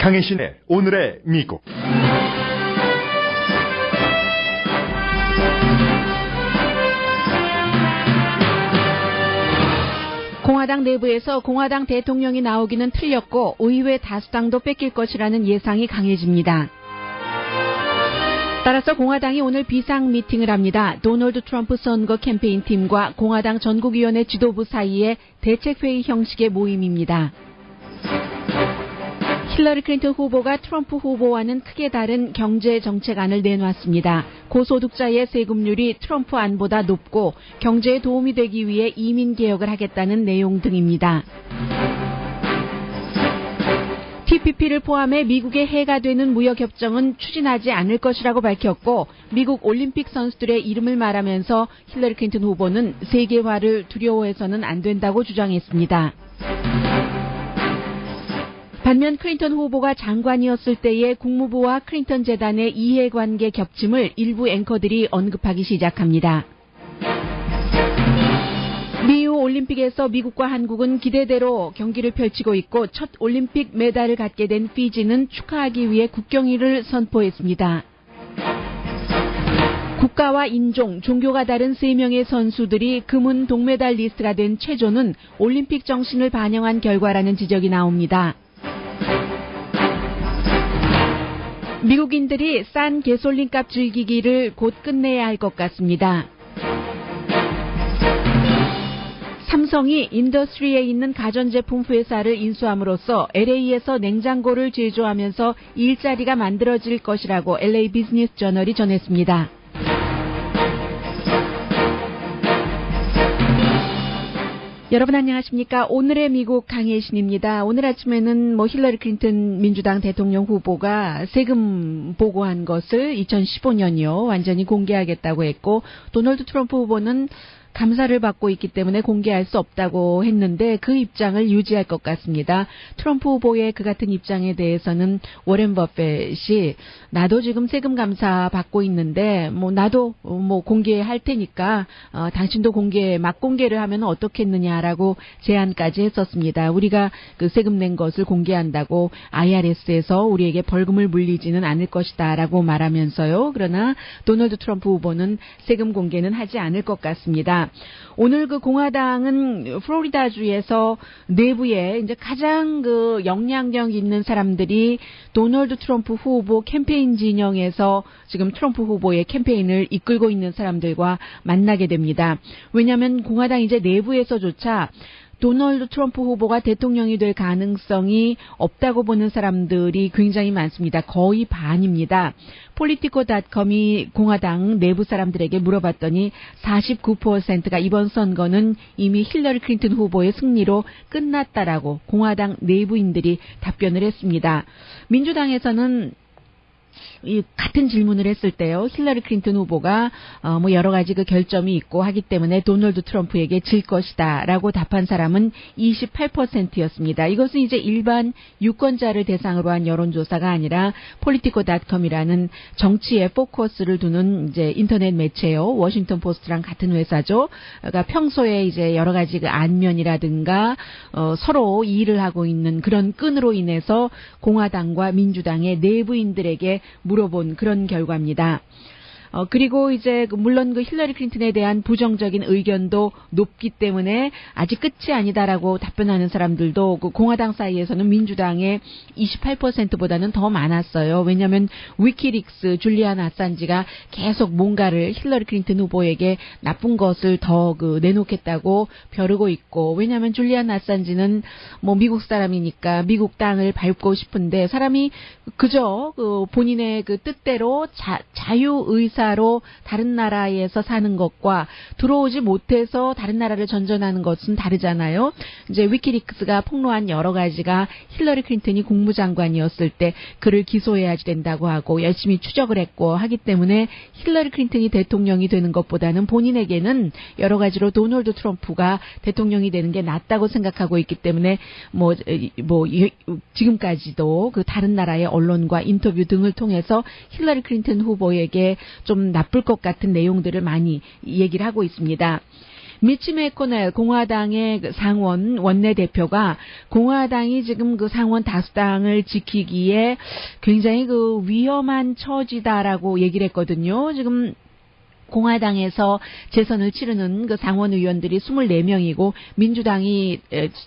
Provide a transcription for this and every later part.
강혜신의 오늘의 미국. 공화당 내부에서 공화당 대통령이 나오기는 틀렸고 의회 다수당도 뺏길 것이라는 예상이 강해집니다. 따라서 공화당이 오늘 비상 미팅을 합니다. 도널드 트럼프 선거 캠페인 팀과 공화당 전국위원회 지도부 사이의 대책회의 형식의 모임입니다. 힐러리 클린턴 후보가 트럼프 후보와는 크게 다른 경제 정책안을 내놨습니다. 고소득자의 세금률이 트럼프 안보다 높고 경제에 도움이 되기 위해 이민 개혁을 하겠다는 내용 등입니다. TPP를 포함해 미국에 해가 되는 무역협정은 추진하지 않을 것이라고 밝혔고 미국 올림픽 선수들의 이름을 말하면서 힐러리 클린턴 후보는 세계화를 두려워해서는 안 된다고 주장했습니다. 반면 클린턴 후보가 장관이었을 때의 국무부와 클린턴 재단의 이해관계 겹침을 일부 앵커들이 언급하기 시작합니다. 리우 올림픽에서 미국과 한국은 기대대로 경기를 펼치고 있고 첫 올림픽 메달을 갖게 된 피지는 축하하기 위해 국경일을 선포했습니다. 국가와 인종, 종교가 다른 3명의 선수들이 금은 동메달리스트가 된 최조는 올림픽 정신을 반영한 결과라는 지적이 나옵니다. 미국인들이 싼 개솔린값 즐기기를 곧 끝내야 할 것 같습니다. 삼성이 인더스트리에 있는 가전제품 회사를 인수함으로써 LA에서 냉장고를 제조하면서 일자리가 만들어질 것이라고 LA 비즈니스 저널이 전했습니다. 여러분 안녕하십니까? 오늘의 미국 강혜신입니다. 오늘 아침에는 힐러리 클린턴 민주당 대통령 후보가 세금 보고한 것을 2015년이요 완전히 공개하겠다고 했고 도널드 트럼프 후보는 감사를 받고 있기 때문에 공개할 수 없다고 했는데 그 입장을 유지할 것 같습니다. 트럼프 후보의 그 같은 입장에 대해서는 워렌 버핏이 나도 지금 세금 감사 받고 있는데 나도 공개할 테니까 당신도 막 공개를 하면 어떻겠느냐라고 제안까지 했었습니다. 우리가 그 세금 낸 것을 공개한다고 IRS에서 우리에게 벌금을 물리지는 않을 것이다라고 말하면서요. 그러나 도널드 트럼프 후보는 세금 공개는 하지 않을 것 같습니다. 오늘 그 공화당은 플로리다주에서 내부에 이제 가장 그 영향력 있는 사람들이 도널드 트럼프 후보 캠페인 진영에서 지금 트럼프 후보의 캠페인을 이끌고 있는 사람들과 만나게 됩니다. 왜냐하면 공화당 이제 내부에서조차 도널드 트럼프 후보가 대통령이 될 가능성이 없다고 보는 사람들이 굉장히 많습니다. 거의 반입니다. 폴리티코닷컴이 공화당 내부 사람들에게 물어봤더니 49%가 이번 선거는 이미 힐러리 클린턴 후보의 승리로 끝났다라고 공화당 내부인들이 답변을 했습니다. 민주당에서는 이 같은 질문을 했을 때요. 힐러리 클린턴 후보가 여러 가지 그 결점이 있고 하기 때문에 도널드 트럼프에게 질 것이다라고 답한 사람은 28%였습니다. 이것은 이제 일반 유권자를 대상으로 한 여론조사가 아니라 폴리티코닷컴이라는 정치에 포커스를 두는 이제 인터넷 매체요. 워싱턴 포스트랑 같은 회사죠. 그러니까 평소에 이제 여러 가지 그 안면이라든가 서로 일을 하고 있는 그런 끈으로 인해서 공화당과 민주당의 내부인들에게 물어본 그런 결과입니다. 그리고 이제 물론 그 힐러리 클린턴에 대한 부정적인 의견도 높기 때문에 아직 끝이 아니다라고 답변하는 사람들도 그 공화당 사이에서는 민주당의 28%보다는 더 많았어요. 왜냐하면 위키릭스 줄리안 아산지가 계속 뭔가를 힐러리 클린턴 후보에게 나쁜 것을 더 내놓겠다고 벼르고 있고 왜냐하면 줄리안 아산지는 미국 사람이니까 미국 땅을 밟고 싶은데 사람이 그저 본인의 그 뜻대로 자유의사로 다른 나라에서 사는 것과 들어오지 못해서 다른 나라를 전전하는 것은 다르잖아요. 이제 위키릭스가 폭로한 여러 가지가 힐러리 클린턴이 국무장관이었을 때 그를 기소해야 된다고 하고 열심히 추적을 했고 하기 때문에 힐러리 클린턴이 대통령이 되는 것보다는 본인에게는 여러 가지로 도널드 트럼프가 대통령이 되는 게 낫다고 생각하고 있기 때문에 지금까지도 그 다른 나라의 언론과 인터뷰 등을 통해서 힐러리 클린턴 후보에게 좀 나쁠 것 같은 내용들을 많이 얘기를 하고 있습니다. 미치 매코넬 공화당의 그 상원 원내대표가 공화당이 지금 그 상원 다수당을 지키기에 굉장히 그 위험한 처지다라고 얘기를 했거든요. 지금 공화당에서 재선을 치르는 그 상원 의원들이 24명이고 민주당이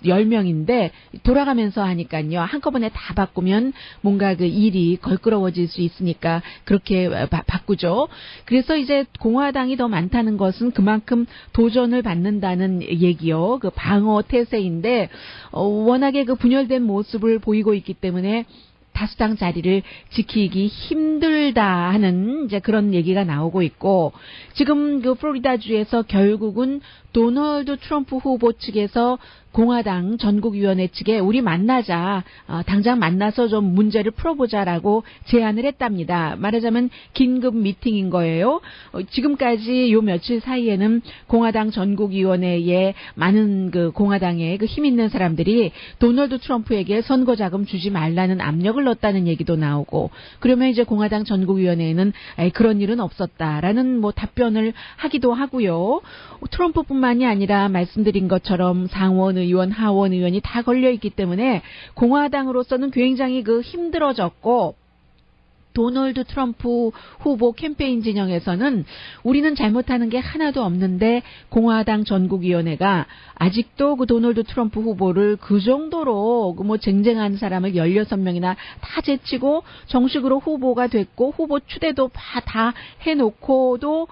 10명인데 돌아가면서 하니까요. 한꺼번에 다 바꾸면 뭔가 그 일이 걸끄러워질 수 있으니까 그렇게 바꾸죠. 그래서 이제 공화당이 더 많다는 것은 그만큼 도전을 받는다는 얘기요. 그 방어 태세인데 워낙에 그 분열된 모습을 보이고 있기 때문에 다수당 자리를 지키기 힘들다 하는 이제 그런 얘기가 나오고 있고, 지금 그 플로리다주에서 결국은 도널드 트럼프 후보 측에서 공화당 전국위원회 측에 우리 만나자, 당장 만나서 좀 문제를 풀어보자라고 제안을 했답니다. 말하자면 긴급 미팅인 거예요. 지금까지 요 며칠 사이에는 공화당 전국위원회에 많은 그 공화당의 그 힘 있는 사람들이 도널드 트럼프에게 선거 자금 주지 말라는 압력을 넣었다는 얘기도 나오고, 그러면 이제 공화당 전국위원회에는 그런 일은 없었다라는 뭐 답변을 하기도 하고요. 트럼프뿐만이 아니라 말씀드린 것처럼 상원 의원, 하원 의원이 다 걸려있기 때문에 공화당으로서는 굉장히 그 힘들어졌고, 도널드 트럼프 후보 캠페인 진영에서는 우리는 잘못하는 게 하나도 없는데 공화당 전국위원회가 아직도 그 도널드 트럼프 후보를 그 정도로 뭐 쟁쟁한 사람을 16명이나 다 제치고 정식으로 후보가 됐고 후보 추대도 다 해놓고도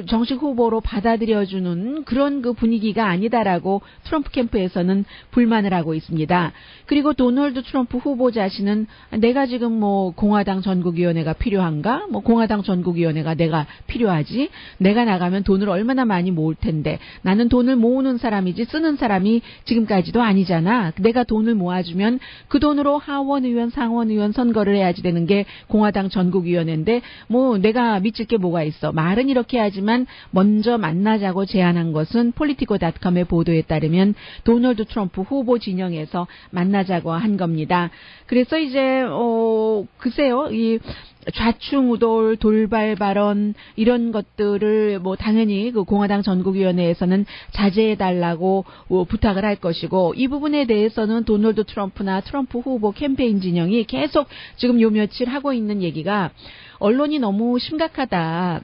정식 후보로 받아들여주는 그런 그 분위기가 아니다라고 트럼프 캠프에서는 불만을 하고 있습니다. 그리고 도널드 트럼프 후보 자신은 내가 지금 뭐 공화당 전국위원회가 필요한가? 뭐 공화당 전국위원회가 내가 필요하지? 내가 나가면 돈을 얼마나 많이 모을 텐데 나는 돈을 모으는 사람이지 쓰는 사람이 지금까지도 아니잖아. 내가 돈을 모아주면 그 돈으로 하원 의원, 상원 의원 선거를 해야지 되는 게 공화당 전국위원회인데 뭐 내가 미칠 게 뭐가 있어. 말은 이렇게 하지만 먼저 만나자고 제안한 것은 폴리티코닷컴의 보도에 따르면 도널드 트럼프 후보 진영에서 만나자고 한 겁니다. 그래서 이제 글쎄요, 이 좌충우돌, 돌발 발언 이런 것들을 뭐 당연히 그 공화당 전국위원회에서는 자제해달라고 부탁을 할 것이고, 이 부분에 대해서는 도널드 트럼프나 트럼프 후보 캠페인 진영이 계속 지금 요 며칠 하고 있는 얘기가 언론이 너무 심각하다.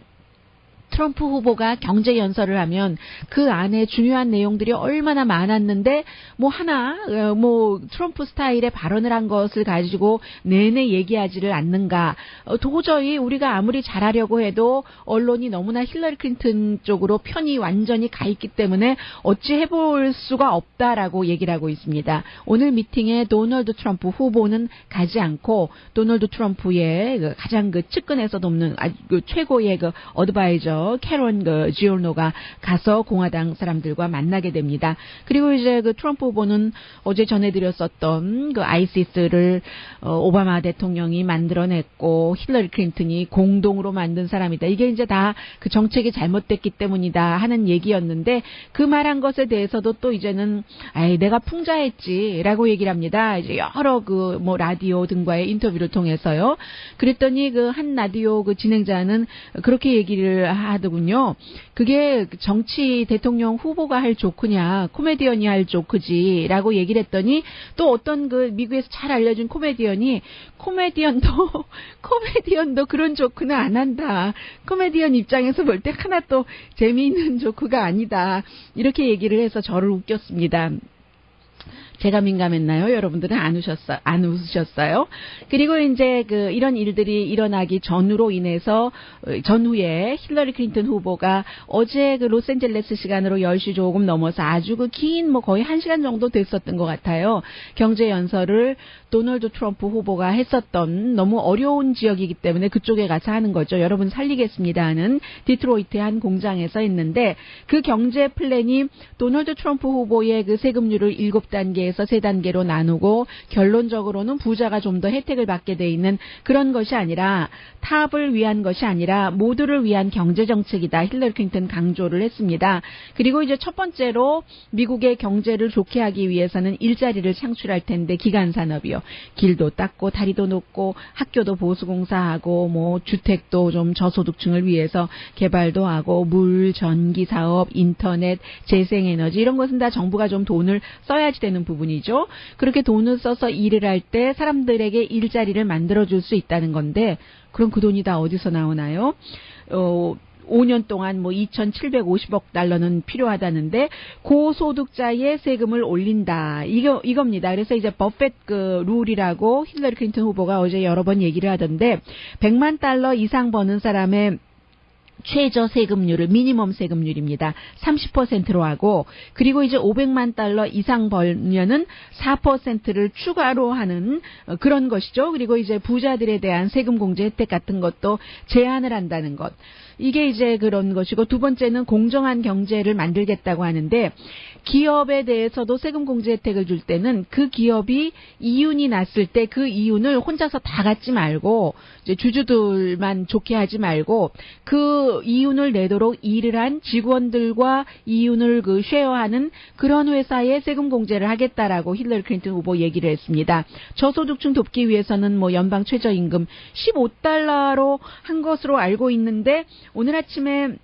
트럼프 후보가 경제 연설을 하면 그 안에 중요한 내용들이 얼마나 많았는데 뭐 트럼프 스타일의 발언을 한 것을 가지고 내내 얘기하지를 않는가. 도저히 우리가 아무리 잘하려고 해도 언론이 너무나 힐러리 클린턴 쪽으로 편이 완전히 가 있기 때문에 어찌 해볼 수가 없다라고 얘기를 하고 있습니다. 오늘 미팅에 도널드 트럼프 후보는 가지 않고 도널드 트럼프의 가장 그 측근에서 돕는 최고의 그 어드바이저 캐런 지올노가 가서 공화당 사람들과 만나게 됩니다. 그리고 이제 그 트럼프 후보는 어제 전해드렸었던 그 아이시스를 오바마 대통령이 만들어냈고 힐러리 클린턴이 공동으로 만든 사람이다. 이게 이제 다 그 정책이 잘못됐기 때문이다 하는 얘기였는데 그 말한 것에 대해서도 또 이제는 내가 풍자했지라고 얘기를 합니다. 이제 여러 그 뭐 라디오 등과의 인터뷰를 통해서요. 그랬더니 그 한 라디오 그 진행자는 그렇게 얘기를 하더군요. 그게 정치 대통령 후보가 할 조크냐, 코미디언이 할 조크지라고 얘기를 했더니 또 어떤 그 미국에서 잘 알려진 코미디언도 그런 조크는 안 한다. 코미디언 입장에서 볼 때 하나 또 재미있는 조크가 아니다. 이렇게 얘기를 해서 저를 웃겼습니다. 제가 민감했나요? 여러분들은 안 웃으셨어요? 그리고 이제 이런 일들이 일어나기 전후에 힐러리 클린턴 후보가 어제 로스앤젤레스 시간으로 10시 조금 넘어서 아주 긴 거의 1시간 정도 됐었던 것 같아요. 경제 연설을 도널드 트럼프 후보가 했었던 너무 어려운 지역이기 때문에 그쪽에 가서 하는 거죠. 여러분 살리겠습니다 하는 디트로이트의 한 공장에서 했는데 그 경제 플랜이 도널드 트럼프 후보의 그 세금률을 7단계 대해서 세 단계로 나누고 결론적으로는 부자가 좀 더 혜택을 받게 돼 있는 그런 것이 아니라 탑을 위한 것이 아니라 모두를 위한 경제 정책이다. 힐러리 클린턴 강조를 했습니다. 그리고 이제 첫 번째로 미국의 경제를 좋게 하기 위해서는 일자리를 창출할 텐데 기간 산업이요. 길도 닦고 다리도 놓고 학교도 보수공사하고 뭐 주택도 좀 저소득층을 위해서 개발도 하고 물, 전기 사업, 인터넷, 재생에너지 이런 것은 다 정부가 좀 돈을 써야지 되는 부분이죠. 그렇게 돈을 써서 일을 할 때 사람들에게 일자리를 만들어줄 수 있다는 건데 그럼 그 돈이 다 어디서 나오나요? 5년 동안 뭐 2,750억 달러는 필요하다는데 고소득자의 세금을 올린다. 이겁니다. 그래서 이제 버핏 그 룰이라고 힐러리 클린턴 후보가 어제 여러 번 얘기를 하던데 100만 달러 이상 버는 사람의 최저 세금률을 미니멈 세금률입니다. 30%로 하고 그리고 이제 500만 달러 이상 벌면은 4%를 추가로 하는 그런 것이죠. 그리고 이제 부자들에 대한 세금 공제 혜택 같은 것도 제한을 한다는 것. 이게 이제 그런 것이고 두 번째는 공정한 경제를 만들겠다고 하는데 기업에 대해서도 세금 공제 혜택을 줄 때는 그 기업이 이윤이 났을 때 그 이윤을 혼자서 다 갖지 말고 이제 주주들만 좋게 하지 말고 그 이윤을 내도록 일을 한 직원들과 이윤을 그 쉐어하는 그런 회사에 세금 공제를 하겠다라고 힐러리 클린턴 후보 얘기를 했습니다. 저소득층 돕기 위해서는 뭐 연방 최저임금 15달러로 한 것으로 알고 있는데 오늘 아침에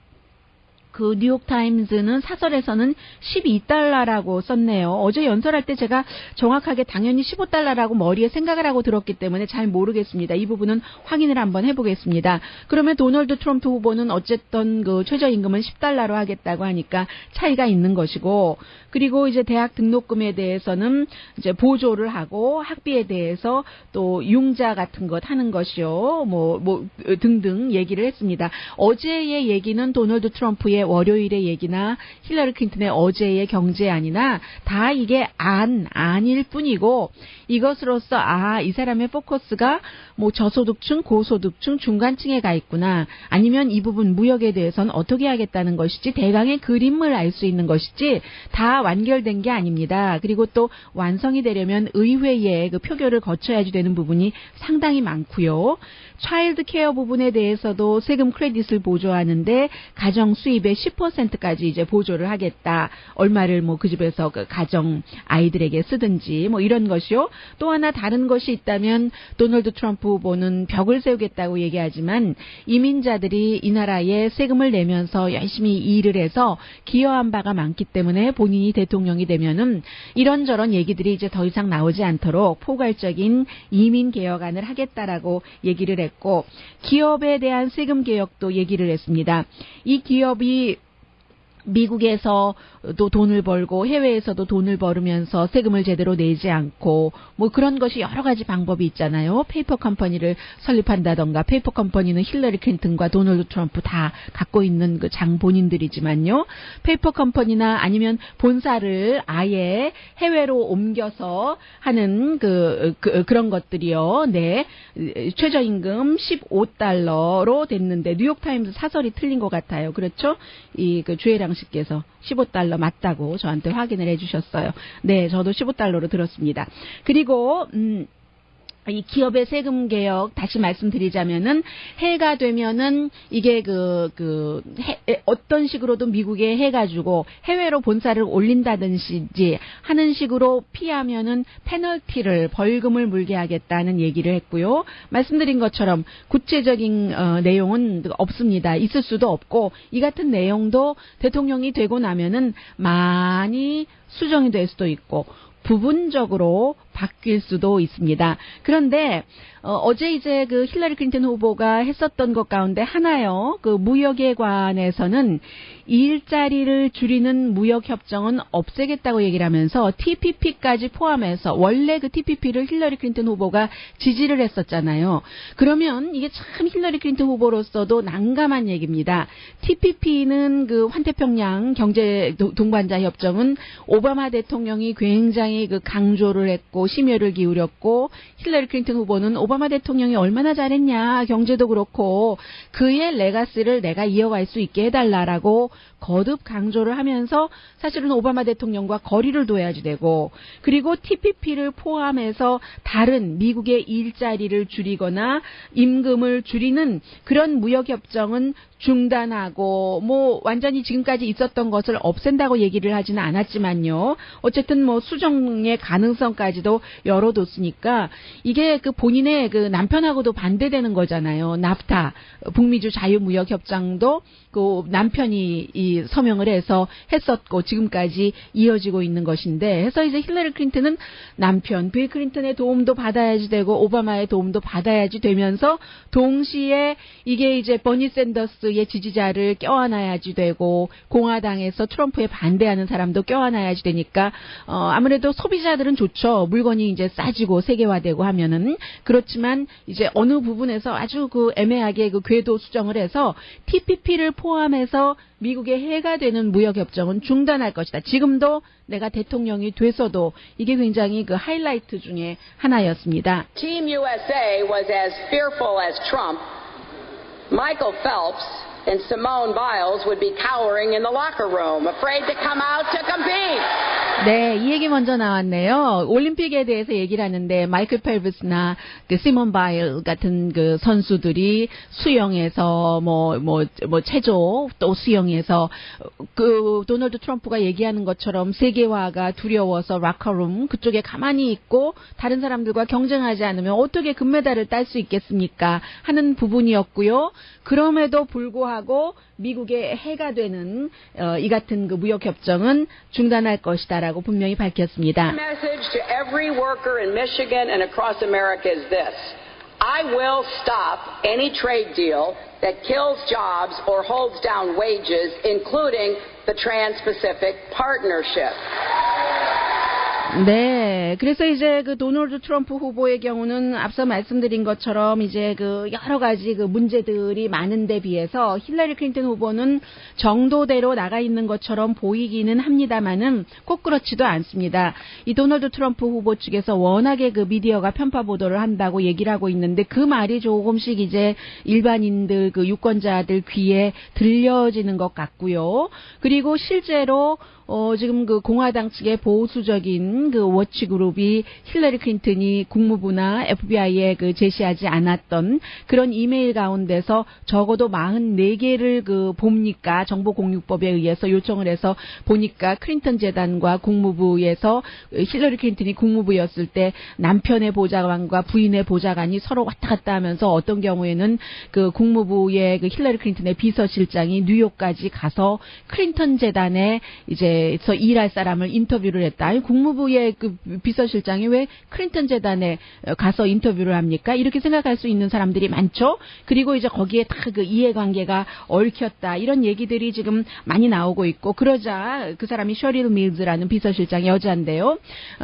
그 뉴욕타임즈는 사설에서는 12달러라고 썼네요. 어제 연설할 때 제가 정확하게 당연히 15달러라고 머리에 생각을 하고 들었기 때문에 잘 모르겠습니다. 이 부분은 확인을 한번 해보겠습니다. 그러면 도널드 트럼프 후보는 어쨌든 그 최저임금은 10달러로 하겠다고 하니까 차이가 있는 것이고 그리고 이제 대학 등록금에 대해서는 이제 보조를 하고 학비에 대해서 또 융자 같은 것 하는 것이요. 뭐 등등 얘기를 했습니다. 어제의 얘기는 도널드 트럼프의 월요일의 얘기나 힐러리 클린턴의 어제의 경제안이나 다 이게 안일 뿐이고 이것으로써 이 사람의 포커스가 뭐 저소득층, 고소득층, 중간층에 가 있구나. 아니면 이 부분 무역에 대해서는 어떻게 하겠다는 것이지 대강의 그림을 알 수 있는 것이지 다 완결된 게 아닙니다. 그리고 또 완성이 되려면 의회의 그 표결을 거쳐야지 되는 부분이 상당히 많고요. 차일드 케어 부분에 대해서도 세금 크레딧을 보조하는데 가정 수입의 10%까지 이제 보조를 하겠다. 얼마를 뭐 그 집에서 그 가정 아이들에게 쓰든지 뭐 이런 것이요. 또 하나 다른 것이 있다면 도널드 트럼프 후보는 벽을 세우겠다고 얘기하지만 이민자들이 이 나라에 세금을 내면서 열심히 일을 해서 기여한 바가 많기 때문에 본인이 대통령이 되면은 이런저런 얘기들이 이제 더 이상 나오지 않도록 포괄적인 이민 개혁안을 하겠다라고 얘기를 했고 기업에 대한 세금 개혁도 얘기를 했습니다. 이 기업이 미국에서도 돈을 벌고 해외에서도 돈을 벌으면서 세금을 제대로 내지 않고 뭐 그런 것이 여러 가지 방법이 있잖아요. 페이퍼 컴퍼니를 설립한다던가 페이퍼 컴퍼니는 힐러리 클린턴과 도널드 트럼프 다 갖고 있는 그 장본인들이지만요. 페이퍼 컴퍼니나 아니면 본사를 아예 해외로 옮겨서 하는 그런 것들이요. 네. 최저임금 15달러로 됐는데 뉴욕타임스 사설이 틀린 것 같아요. 그렇죠? 그 주혜랑 씨께서 15달러 맞다고 저한테 확인을 해주셨어요. 네, 저도 15달러로 들었습니다. 그리고 이 기업의 세금 개혁 다시 말씀드리자면은 해가 되면은 이게 어떤 식으로도 미국에 해가지고 해외로 본사를 올린다든지 하는 식으로 피하면은 페널티를 벌금을 물게 하겠다는 얘기를 했고요. 말씀드린 것처럼 구체적인 내용은 없습니다. 있을 수도 없고 이 같은 내용도 대통령이 되고 나면은 많이 수정이 될 수도 있고 부분적으로 바뀔 수도 있습니다. 그런데 어제 이제 그 힐러리 클린턴 후보가 했었던 것 가운데 하나요. 그 무역에 관해서는 일자리를 줄이는 무역 협정은 없애겠다고 얘기를 하면서 TPP까지 포함해서 원래 그 TPP를 힐러리 클린턴 후보가 지지를 했었잖아요. 그러면 이게 참 힐러리 클린턴 후보로서도 난감한 얘기입니다. TPP는 그 환태평양 경제 동반자 협정은 오바마 대통령이 굉장히 그 강조를 했고 하고 심혈을 기울였고 힐러리 클린턴 후보는 오바마 대통령이 얼마나 잘했냐 경제도 그렇고 그의 레가시를 내가 이어갈 수 있게 해달라라고 거듭 강조를 하면서 사실은 오바마 대통령과 거리를 둬야지 되고 그리고 TPP를 포함해서 다른 미국의 일자리를 줄이거나 임금을 줄이는 그런 무역협정은 중단하고 뭐 완전히 지금까지 있었던 것을 없앤다고 얘기를 하지는 않았지만요. 어쨌든 뭐 수정의 가능성까지도 열어뒀으니까 이게 그 본인의 그 남편하고도 반대되는 거잖아요. 나프타 북미주 자유무역협정도 그 남편이 이 서명을 해서 했었고 지금까지 이어지고 있는 것인데 해서 이제 힐러리 클린턴은 남편 빌 클린턴의 도움도 받아야지 되고 오바마의 도움도 받아야지 되면서 동시에 이게 이제 버니 샌더스의 지지자를 껴안아야지 되고 공화당에서 트럼프에 반대하는 사람도 껴안아야지 되니까 아무래도 소비자들은 좋죠. 물건이 이제 싸지고 세계화되고 하면은 그렇지만 이제 어느 부분에서 아주 그 애매하게 그 궤도 수정을 해서 TPP를 포함해서 미국의 해가 되는 무역협정은 중단할 것이다. 지금도 내가 대통령이 돼서도 이게 굉장히 그 하이라이트 중에 하나였습니다. Team USA was as fearful as Trump. Michael Phelps and Simone Biles would be cowering in the locker room, afraid to come out to compete. 네, 이 얘기 먼저 나왔네요. 올림픽에 대해서 얘기를 하는데 마이클 펠브스나 그 시몬 바일 같은 그 선수들이 수영에서 뭐 체조 또 수영에서 그 도널드 트럼프가 얘기하는 것처럼 세계화가 두려워서 락커룸 그쪽에 가만히 있고 다른 사람들과 경쟁하지 않으면 어떻게 금메달을 딸 수 있겠습니까? 하는 부분이었고요. 그럼에도 불구하고 미국의 해가 되는 이 같은 그 무역 협정은 중단할 것이다라고 분명히 밝혔습니다. My message to every worker in Michigan and across America is this. I will stop any trade deal that kills jobs or holds down wages, including the Trans-Pacific Partnership. 네, 그래서 이제 그 도널드 트럼프 후보의 경우는 앞서 말씀드린 것처럼 이제 그 여러 가지 그 문제들이 많은데 비해서 힐러리 클린턴 후보는 정도대로 나가 있는 것처럼 보이기는 합니다만은 꼭 그렇지도 않습니다. 이 도널드 트럼프 후보 측에서 워낙에 그 미디어가 편파 보도를 한다고 얘기를 하고 있는데 그 말이 조금씩 이제 일반인들 그 유권자들 귀에 들려지는 것 같고요. 그리고 실제로 지금 그 공화당 측의 보수적인 그 워치 그룹이 힐러리 클린턴이 국무부나 FBI에 그 제시하지 않았던 그런 이메일 가운데서 적어도 44개를 그 봅니까 정보공유법에 의해서 요청을 해서 보니까 클린턴 재단과 국무부에서 힐러리 클린턴이 국무부였을 때 남편의 보좌관과 부인의 보좌관이 서로 왔다 갔다 하면서 어떤 경우에는 그 국무부의 그 힐러리 클린턴의 비서실장이 뉴욕까지 가서 클린턴 재단에 이제 서 일할 사람을 인터뷰를 했다. 아니, 국무부의 그 비서실장이 왜 클린턴 재단에 가서 인터뷰를 합니까? 이렇게 생각할 수 있는 사람들이 많죠. 그리고 이제 거기에 다 그 이해관계가 얽혔다. 이런 얘기들이 지금 많이 나오고 있고 그러자 그 사람이 셔릴 밀즈라는 비서실장 여자인데요.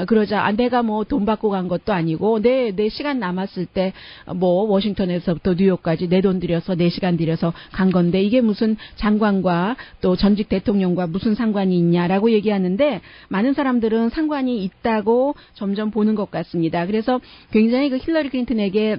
그러자 내가 뭐 돈 받고 간 것도 아니고 내 시간 남았을 때 뭐 워싱턴에서부터 뉴욕까지 내 돈 들여서 4시간 들여서 간 건데 이게 무슨 장관과 또 전직 대통령과 무슨 상관이 있냐라고 얘기하는데 많은 사람들은 상관이 있다고 점점 보는 것 같습니다. 그래서 굉장히 그 힐러리 클린턴에게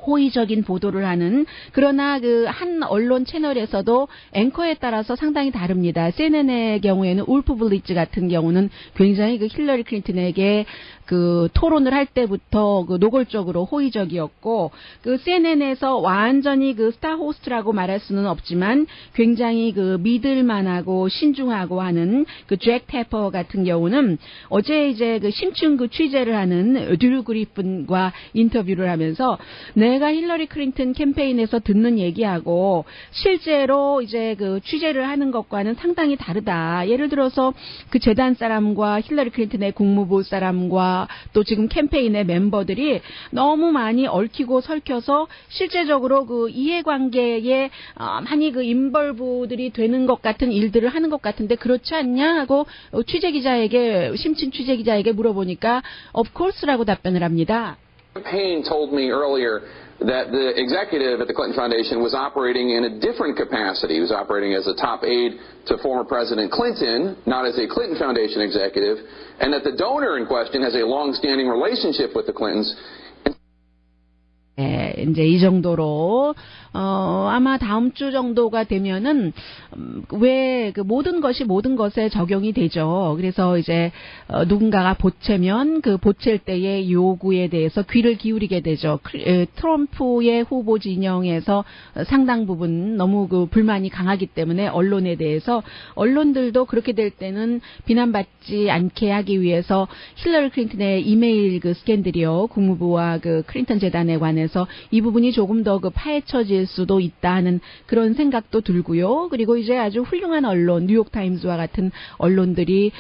호의적인 보도를 하는 그러나 그 한 언론 채널에서도 앵커에 따라서 상당히 다릅니다. CNN의 경우에는 울프 블리츠 같은 경우는 굉장히 그 힐러리 클린턴에게 그 토론을 할 때부터 그 노골적으로 호의적이었고 그 CNN에서 완전히 그 스타 호스트라고 말할 수는 없지만 굉장히 그 믿을만하고 신중하고 하는 그 잭 테퍼 같은 경우는 어제 이제 그 심층 그 취재를 하는 드류 그리픈과 인터뷰를 하면서 내가 힐러리 클린턴 캠페인에서 듣는 얘기하고 실제로 이제 그 취재를 하는 것과는 상당히 다르다. 예를 들어서 그 재단 사람과 힐러리 클린턴의 국무부 사람과 또 지금 캠페인의 멤버들이 너무 많이 얽히고 설켜서 실제적으로 그 이해관계에 많이 그 인벌브들이 되는 것 같은 일들을 하는 것 같은데 그렇지 않냐 하고 심층 취재기자에게 물어보니까 of course라고 답변을 합니다. Campaign told me earlier that the executive at the Clinton Foundation was operating in a different capacity. He was operating as a top aide to former President Clinton, not as a Clinton Foundation executive. and that the donor in question has a long-standing relationship with the Clintons. 네, 이제 이 정도로 아마 다음 주 정도가 되면은 왜 그 모든 것에 적용이 되죠. 그래서 이제 누군가가 보채면 그 보챌 때의 요구에 대해서 귀를 기울이게 되죠. 트럼프의 후보 진영에서 상당 부분 너무 그 불만이 강하기 때문에 언론에 대해서 언론들도 그렇게 될 때는 비난받지 않게 하기 위해서 힐러리 클린턴의 이메일 그 스캔들이요, 국무부와 그 클린턴 재단에 관해서 이 부분이 조금 더 그 파헤쳐질 수도 있다 하는 그런 생각도 들고요. 그리고 이제 아주 훌륭한 언론, 뉴욕타임즈와 같은 언론들이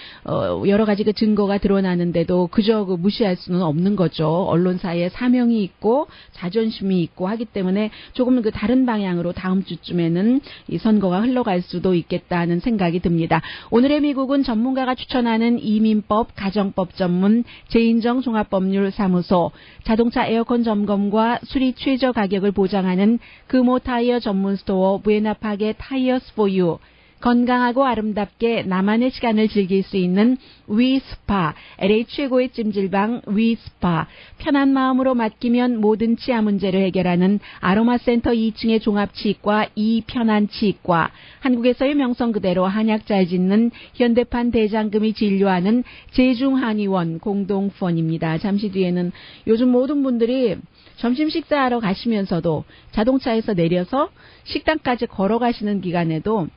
여러 가지 그 증거가 드러나는데도 그저 그 무시할 수는 없는 거죠. 언론사에 사명이 있고 자존심이 있고 하기 때문에 조금 그 다른 방향으로 다음 주쯤에는 이 선거가 흘러갈 수도 있겠다 하는 생각이 듭니다. 오늘의 미국은 전문가가 추천하는 이민법, 가정법 전문 제인정 종합법률사무소, 자동차 에어컨 점검과 수리 최저 가격을 보장하는 금호 타이어 전문 스토어 부에나파게 타이어스 포 유, 건강하고 아름답게 나만의 시간을 즐길 수 있는 위스파, LA 최고의 찜질방 위스파, 편한 마음으로 맡기면 모든 치아 문제를 해결하는 아로마센터 2층의 종합치과 이편한치과, 한국에서의 명성 그대로 한약 잘 짓는 현대판 대장금이 진료하는 제중한의원 공동펀입니다. 잠시 뒤에는 요즘 모든 분들이 점심 식사하러 가시면서도 자동차에서 내려서 식당까지 걸어가시는 기간에도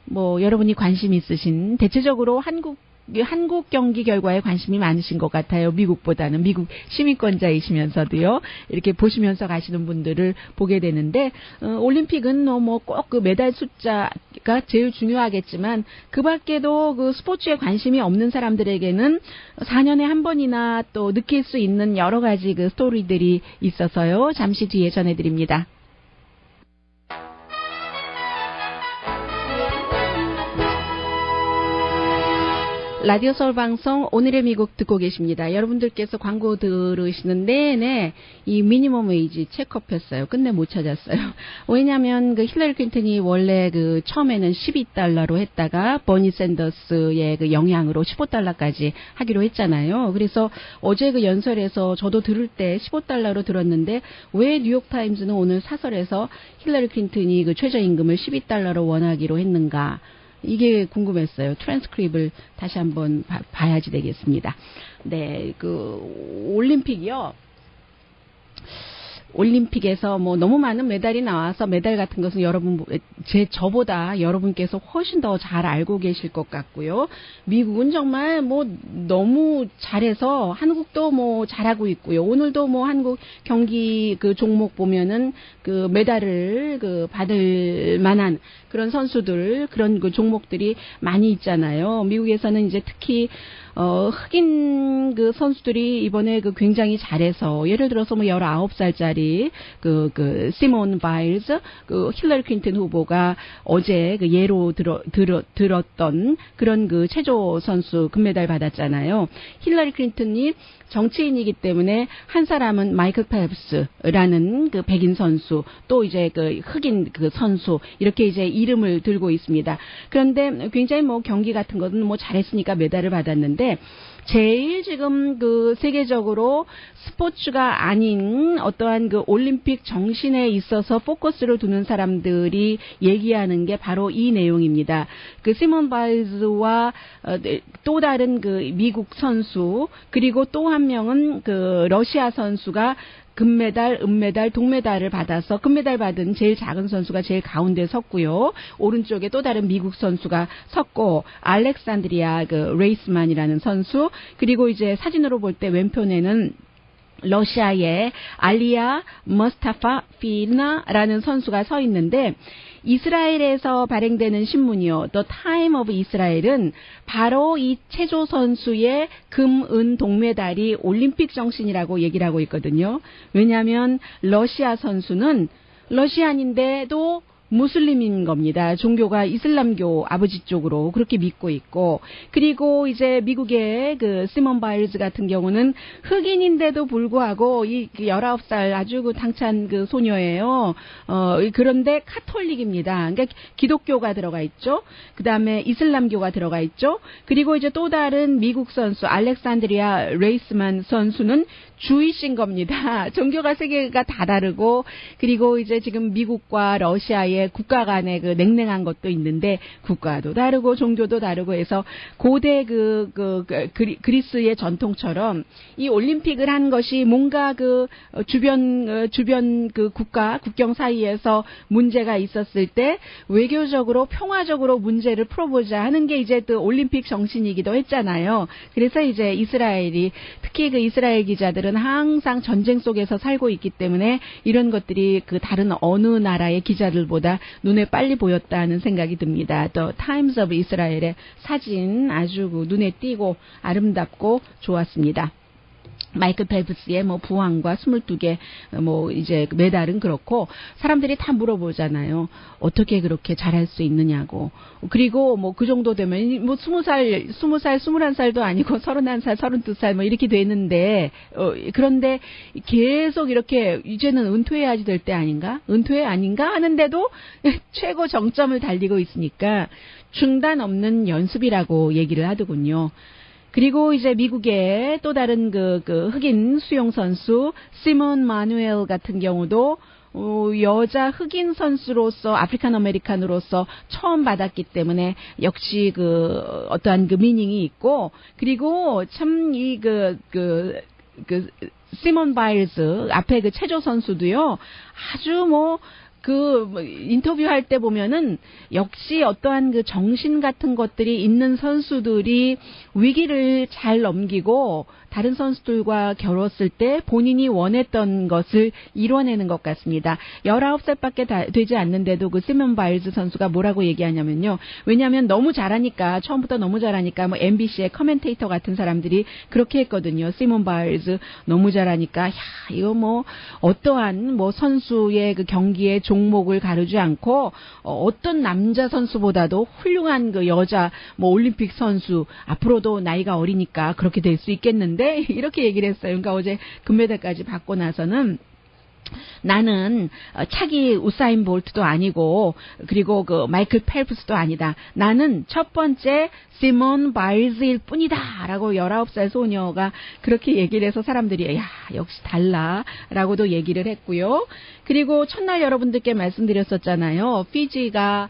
뭐 여러분이 관심 있으신, 대체적으로 한국 경기 결과에 관심이 많으신 것 같아요. 미국보다는. 미국 시민권자이시면서도요. 이렇게 보시면서 가시는 분들을 보게 되는데, 올림픽은 뭐 꼭 그 메달 숫자가 제일 중요하겠지만 그 밖에도 그 스포츠에 관심이 없는 사람들에게는 4년에 한 번이나 또 느낄 수 있는 여러 가지 그 스토리들이 있어서요. 잠시 뒤에 전해드립니다. 라디오 서울 방송 오늘의 미국 듣고 계십니다. 여러분들께서 광고 들으시는 내내 이 미니멈 웨이지 체크업했어요. 끝내 못 찾았어요. 왜냐하면 그 힐러리 클린턴이 원래 그 처음에는 $12로 했다가 버니 샌더스의 그 영향으로 $15까지 하기로 했잖아요. 그래서 어제 그 연설에서 저도 들을 때 $15로 들었는데 왜 뉴욕 타임즈는 오늘 사설에서 힐러리 클린턴이 그 최저임금을 $12로 원하기로 했는가? 이게 궁금했어요. 트랜스크립을 다시 한번 봐야지 되겠습니다. 네, 그 올림픽이요. 올림픽에서 뭐 너무 많은 메달이 나와서 메달 같은 것은 저보다 여러분께서 훨씬 더 잘 알고 계실 것 같고요. 미국은 정말 뭐 너무 잘해서 한국도 뭐 잘하고 있고요. 오늘도 뭐 한국 경기 그 종목 보면은 그 메달을 그 받을 만한 그런 선수들, 그런 그 종목들이 많이 있잖아요. 미국에서는 이제 특히 흑인 그 선수들이 이번에 그 굉장히 잘해서, 예를 들어서 뭐 19살짜리 그 시몬 바일즈, 그 힐러리 클린턴 후보가 어제 그 예로 들었던 그런 그 체조 선수 금메달 받았잖아요. 힐러리 클린턴이 정치인이기 때문에 한 사람은 마이클 펠프스라는 그 백인 선수, 또 이제 그 흑인 그 선수, 이렇게 이제 이름을 들고 있습니다. 그런데 굉장히 뭐 경기 같은 것은 뭐 잘했으니까 메달을 받았는데, 제일 지금 그 세계적으로 스포츠가 아닌 어떠한 그 올림픽 정신에 있어서 포커스를 두는 사람들이 얘기하는 게 바로 이 내용입니다. 그 시몬 바일즈와 또 다른 그 미국 선수, 그리고 또 한 명은 그 러시아 선수가 금메달, 은메달, 동메달을 받아서 금메달 받은 제일 작은 선수가 제일 가운데 섰고요. 오른쪽에 또 다른 미국 선수가 섰고, 알렉산드리아 그 레이스만이라는 선수, 그리고 이제 사진으로 볼 때 왼편에는 러시아의 알리아 머스타파피나라는 선수가 서 있는데, 이스라엘에서 발행되는 신문이요, The Time of Israel은 바로 이 체조 선수의 금, 은, 동메달이 올림픽 정신이라고 얘기를 하고 있거든요. 왜냐하면 러시아 선수는 러시아인데도 무슬림인 겁니다. 종교가 이슬람교 아버지 쪽으로 그렇게 믿고 있고, 그리고 이제 미국의 그 시몬 바일즈 같은 경우는 흑인인데도 불구하고 이 19살 아주 그 당찬 그 소녀예요. 그런데 카톨릭입니다. 그러니까 기독교가 들어가 있죠. 그 다음에 이슬람교가 들어가 있죠. 그리고 이제 또 다른 미국 선수 알렉산드리아 레이스만 선수는 주이신 겁니다. 종교가 세 개가 다 다르고, 그리고 이제 지금 미국과 러시아의 국가 간의 그 냉랭한 것도 있는데 국가도 다르고 종교도 다르고 해서 고대 그리스의 전통처럼 이 올림픽을 한 것이 뭔가 그 주변 그 국경 사이에서 문제가 있었을 때 외교적으로 평화적으로 문제를 풀어보자 하는 게 이제 또 올림픽 정신이기도 했잖아요. 그래서 이제 이스라엘이, 특히 그 이스라엘 기자들은 항상 전쟁 속에서 살고 있기 때문에 이런 것들이 그 다른 어느 나라의 기자들보다 눈에 빨리 보였다는 생각이 듭니다. 또 타임스 오브 이스라엘의 사진 아주 그 눈에 띄고 아름답고 좋았습니다. 마이클 펠프스의 뭐 부항과 22개 뭐 이제 메달은 그렇고, 사람들이 다 물어보잖아요. 어떻게 그렇게 잘할 수 있느냐고. 그리고 뭐 그 정도 되면 뭐 20살, 21살도 아니고 31살, 32살 뭐 이렇게 되는데, 그런데 계속 이렇게 이제는 은퇴해야지 될 때 아닌가? 은퇴 아닌가? 하는데도 최고 정점을 달리고 있으니까 중단 없는 연습이라고 얘기를 하더군요. 그리고 이제 미국의 또 다른 그 흑인 수영 선수 시몬 마누엘 같은 경우도 여자 흑인 선수로서 아프리칸 아메리칸으로서 처음 받았기 때문에 역시 그 어떠한 그 미닝이 있고, 그리고 참 이 시몬 바일즈 앞에 그 체조 선수도요, 아주 인터뷰할 때 보면은 역시 어떠한 그 정신 같은 것들이 있는 선수들이 위기를 잘 넘기고 다른 선수들과 겨뤘을 때 본인이 원했던 것을 이뤄내는 것 같습니다. 19살밖에 되지 않는데도 그 시몬 바일즈 선수가 뭐라고 얘기하냐면요. 왜냐하면 너무 잘하니까, 처음부터 너무 잘하니까 뭐 MBC의 커멘테이터 같은 사람들이 그렇게 했거든요. 시몬 바일즈 너무 잘하니까, 야, 이거 뭐 어떠한 뭐 선수의 그 경기의 종목을 가르지 않고 어떤 남자 선수보다도 훌륭한 그 여자 뭐 올림픽 선수, 앞으로도 나이가 어리니까 그렇게 될 수 있겠는데, 이렇게 얘기를 했어요. 그러니까 어제 금메달까지 받고 나서는 나는 차기 우사인 볼트도 아니고, 그리고 그 마이클 펠프스도 아니다. 나는 첫 번째 시몬 바일즈일 뿐이다 라고 19살 소녀가 그렇게 얘기를 해서 사람들이 야, 역시 달라 라고도 얘기를 했고요. 그리고 첫날 여러분들께 말씀드렸었잖아요. 피지가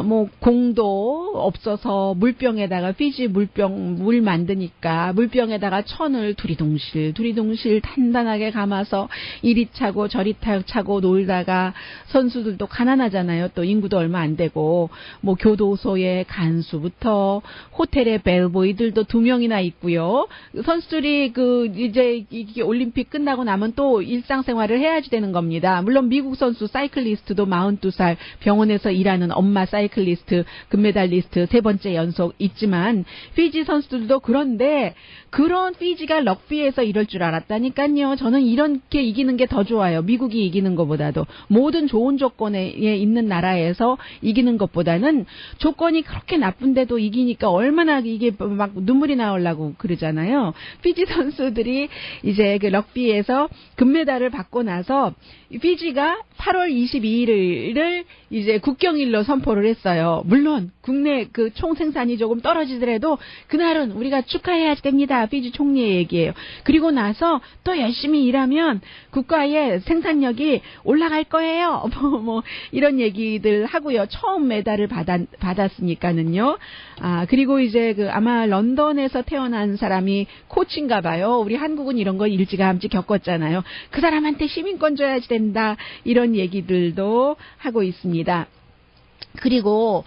뭐 공도 없어서 물병에다가, 피지 물 만드니까 물병에다가 천을 두리둥실 단단하게 감아서 이리 차고 저리 차고 놀다가, 선수들도 가난하잖아요. 또 인구도 얼마 안 되고, 뭐 교도소에 간수부터 호텔에 벨보이들도 2명이나 있고요. 선수들이 이제 이게 올림픽 끝나고 나면 또 일상생활을 해야지 되는 겁니다. 물론 미국 선수 사이클리스트도 42살 병원에서 일하는 엄마 사이클리스트, 금메달리스트 3번째 연속 있지만, 피지 선수들도 그런데, 그런 피지가 럭비에서 이럴 줄 알았다니까요. 저는 이렇게 이기는 게 더 좋아요. 미국이 이기는 것보다도. 모든 좋은 조건에 있는 나라에서 이기는 것보다는 조건이 그렇게 나쁜데도 이기니까 얼마나 이게 막 눈물이 나오려고 그러잖아요. 피지 선수들이 이제 그 럭비에서 금메달을 받고 나서 피지가 8월 22일을 이제 국경일로 선포를 했어요. 물론 국내 그 총 생산이 조금 떨어지더라도 그날은 우리가 축하해야 됩니다. 피지 총리의 얘기예요. 그리고 나서 또 열심히 일하면 국가의 생산력이 올라갈 거예요. 뭐 이런 얘기들 하고요. 처음 메달을 받았으니까는요. 그리고 이제 아마 런던에서 태어난 사람이 코치인가 봐요. 우리 한국은 이런 거 일찌감치 겪었잖아요. 그 사람한테 시민권 줘야지 된다. 이런 얘기들도 하고 있습니다. 그리고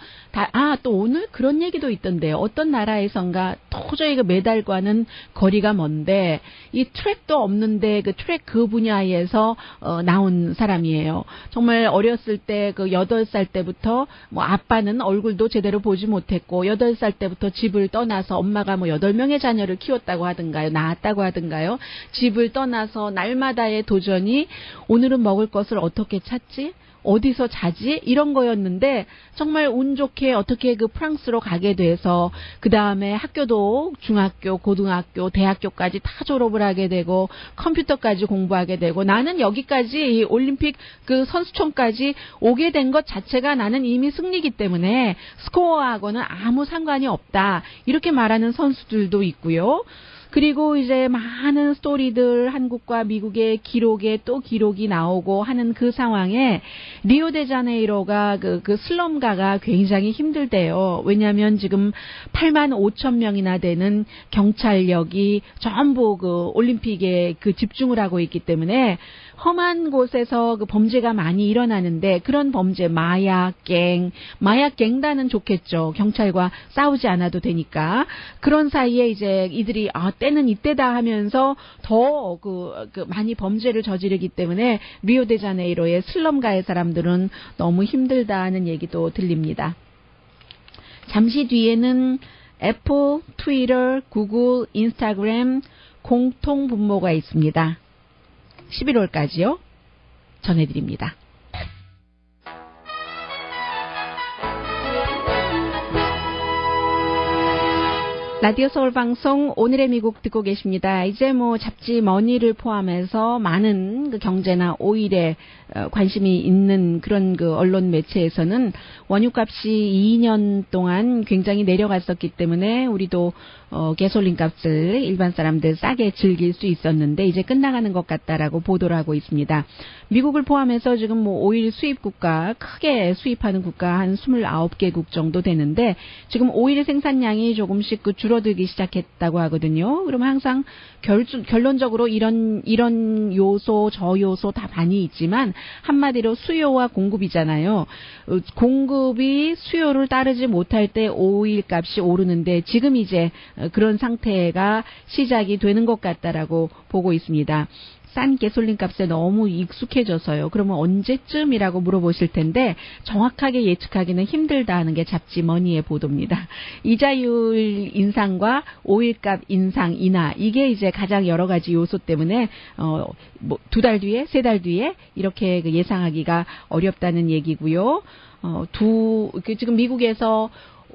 또 오늘 그런 얘기도 있던데요. 어떤 나라에선가 도저히 그 메달과는 거리가 먼데, 이 트랙도 없는데 그 트랙 그 분야에서 나온 사람이에요. 정말 어렸을 때 8살 때부터 뭐 아빠는 얼굴도 제대로 보지 못했고 8살 때부터 집을 떠나서, 엄마가 뭐 8명의 자녀를 키웠다고 하던가요, 낳았다고 하던가요. 집을 떠나서 날마다의 도전이, 오늘은 먹을 것을 어떻게 찾지? 어디서 자지? 이런 거였는데 정말 운 좋게 어떻게 그 프랑스로 가게 돼서 그 다음에 학교도 중학교, 고등학교, 대학교까지 다 졸업을 하게 되고 컴퓨터까지 공부하게 되고 나는 여기까지 이 올림픽 그 선수촌까지 오게 된 것 자체가 나는 이미 승리이기 때문에 스코어하고는 아무 상관이 없다. 이렇게 말하는 선수들도 있고요. 그리고 이제 많은 스토리들 한국과 미국의 기록에 또 기록이 나오고 하는 그 상황에 리오데자네이로가 그 슬럼가가 굉장히 힘들대요. 왜냐하면 지금 8만 5천 명이나 되는 경찰력이 전부 그 올림픽에 그 집중을 하고 있기 때문에 험한 곳에서 그 범죄가 많이 일어나는데 그런 범죄 마약갱단은 좋겠죠. 경찰과 싸우지 않아도 되니까. 그런 사이에 이제 이들이 때는 이때다 하면서 더 많이 범죄를 저지르기 때문에 리오데자네이로의 슬럼가의 사람들은 너무 힘들다 하는 얘기도 들립니다. 잠시 뒤에는 애플, 트위터, 구글, 인스타그램 공통 분모가 있습니다. 11월까지요. 전해드립니다. 라디오 서울 방송 오늘의 미국 듣고 계십니다. 이제 잡지 머니를 포함해서 많은 그 경제나 오일에 관심이 있는 그런 그 언론 매체에서는 원유값이 2년 동안 굉장히 내려갔었기 때문에 우리도 가솔린 값을 일반 사람들 싸게 즐길 수 있었는데 이제 끝나가는 것 같다라고 보도를 하고 있습니다. 미국을 포함해서 지금 오일 수입 국가, 크게 수입하는 국가 한 29개국 정도 되는데 지금 오일 생산량이 조금씩 줄어들기 시작했다고 하거든요. 그러면 항상 결론적으로 이런 요소, 저 요소 다 많이 있지만 한마디로 수요와 공급이잖아요. 공급이 수요를 따르지 못할 때 오일 값이 오르는데 지금 이제 그런 상태가 시작이 되는 것 같다라고 보고 있습니다. 싼 가솔린 값에 너무 익숙해져서요. 그러면 언제쯤이라고 물어보실 텐데 정확하게 예측하기는 힘들다 하는 게 잡지 머니의 보도입니다. 이자율 인상과 오일값 인상 인하 이게 이제 가장 여러 가지 요소 때문에 2달 뒤에 3달 뒤에 이렇게 예상하기가 어렵다는 얘기고요. 지금 미국에서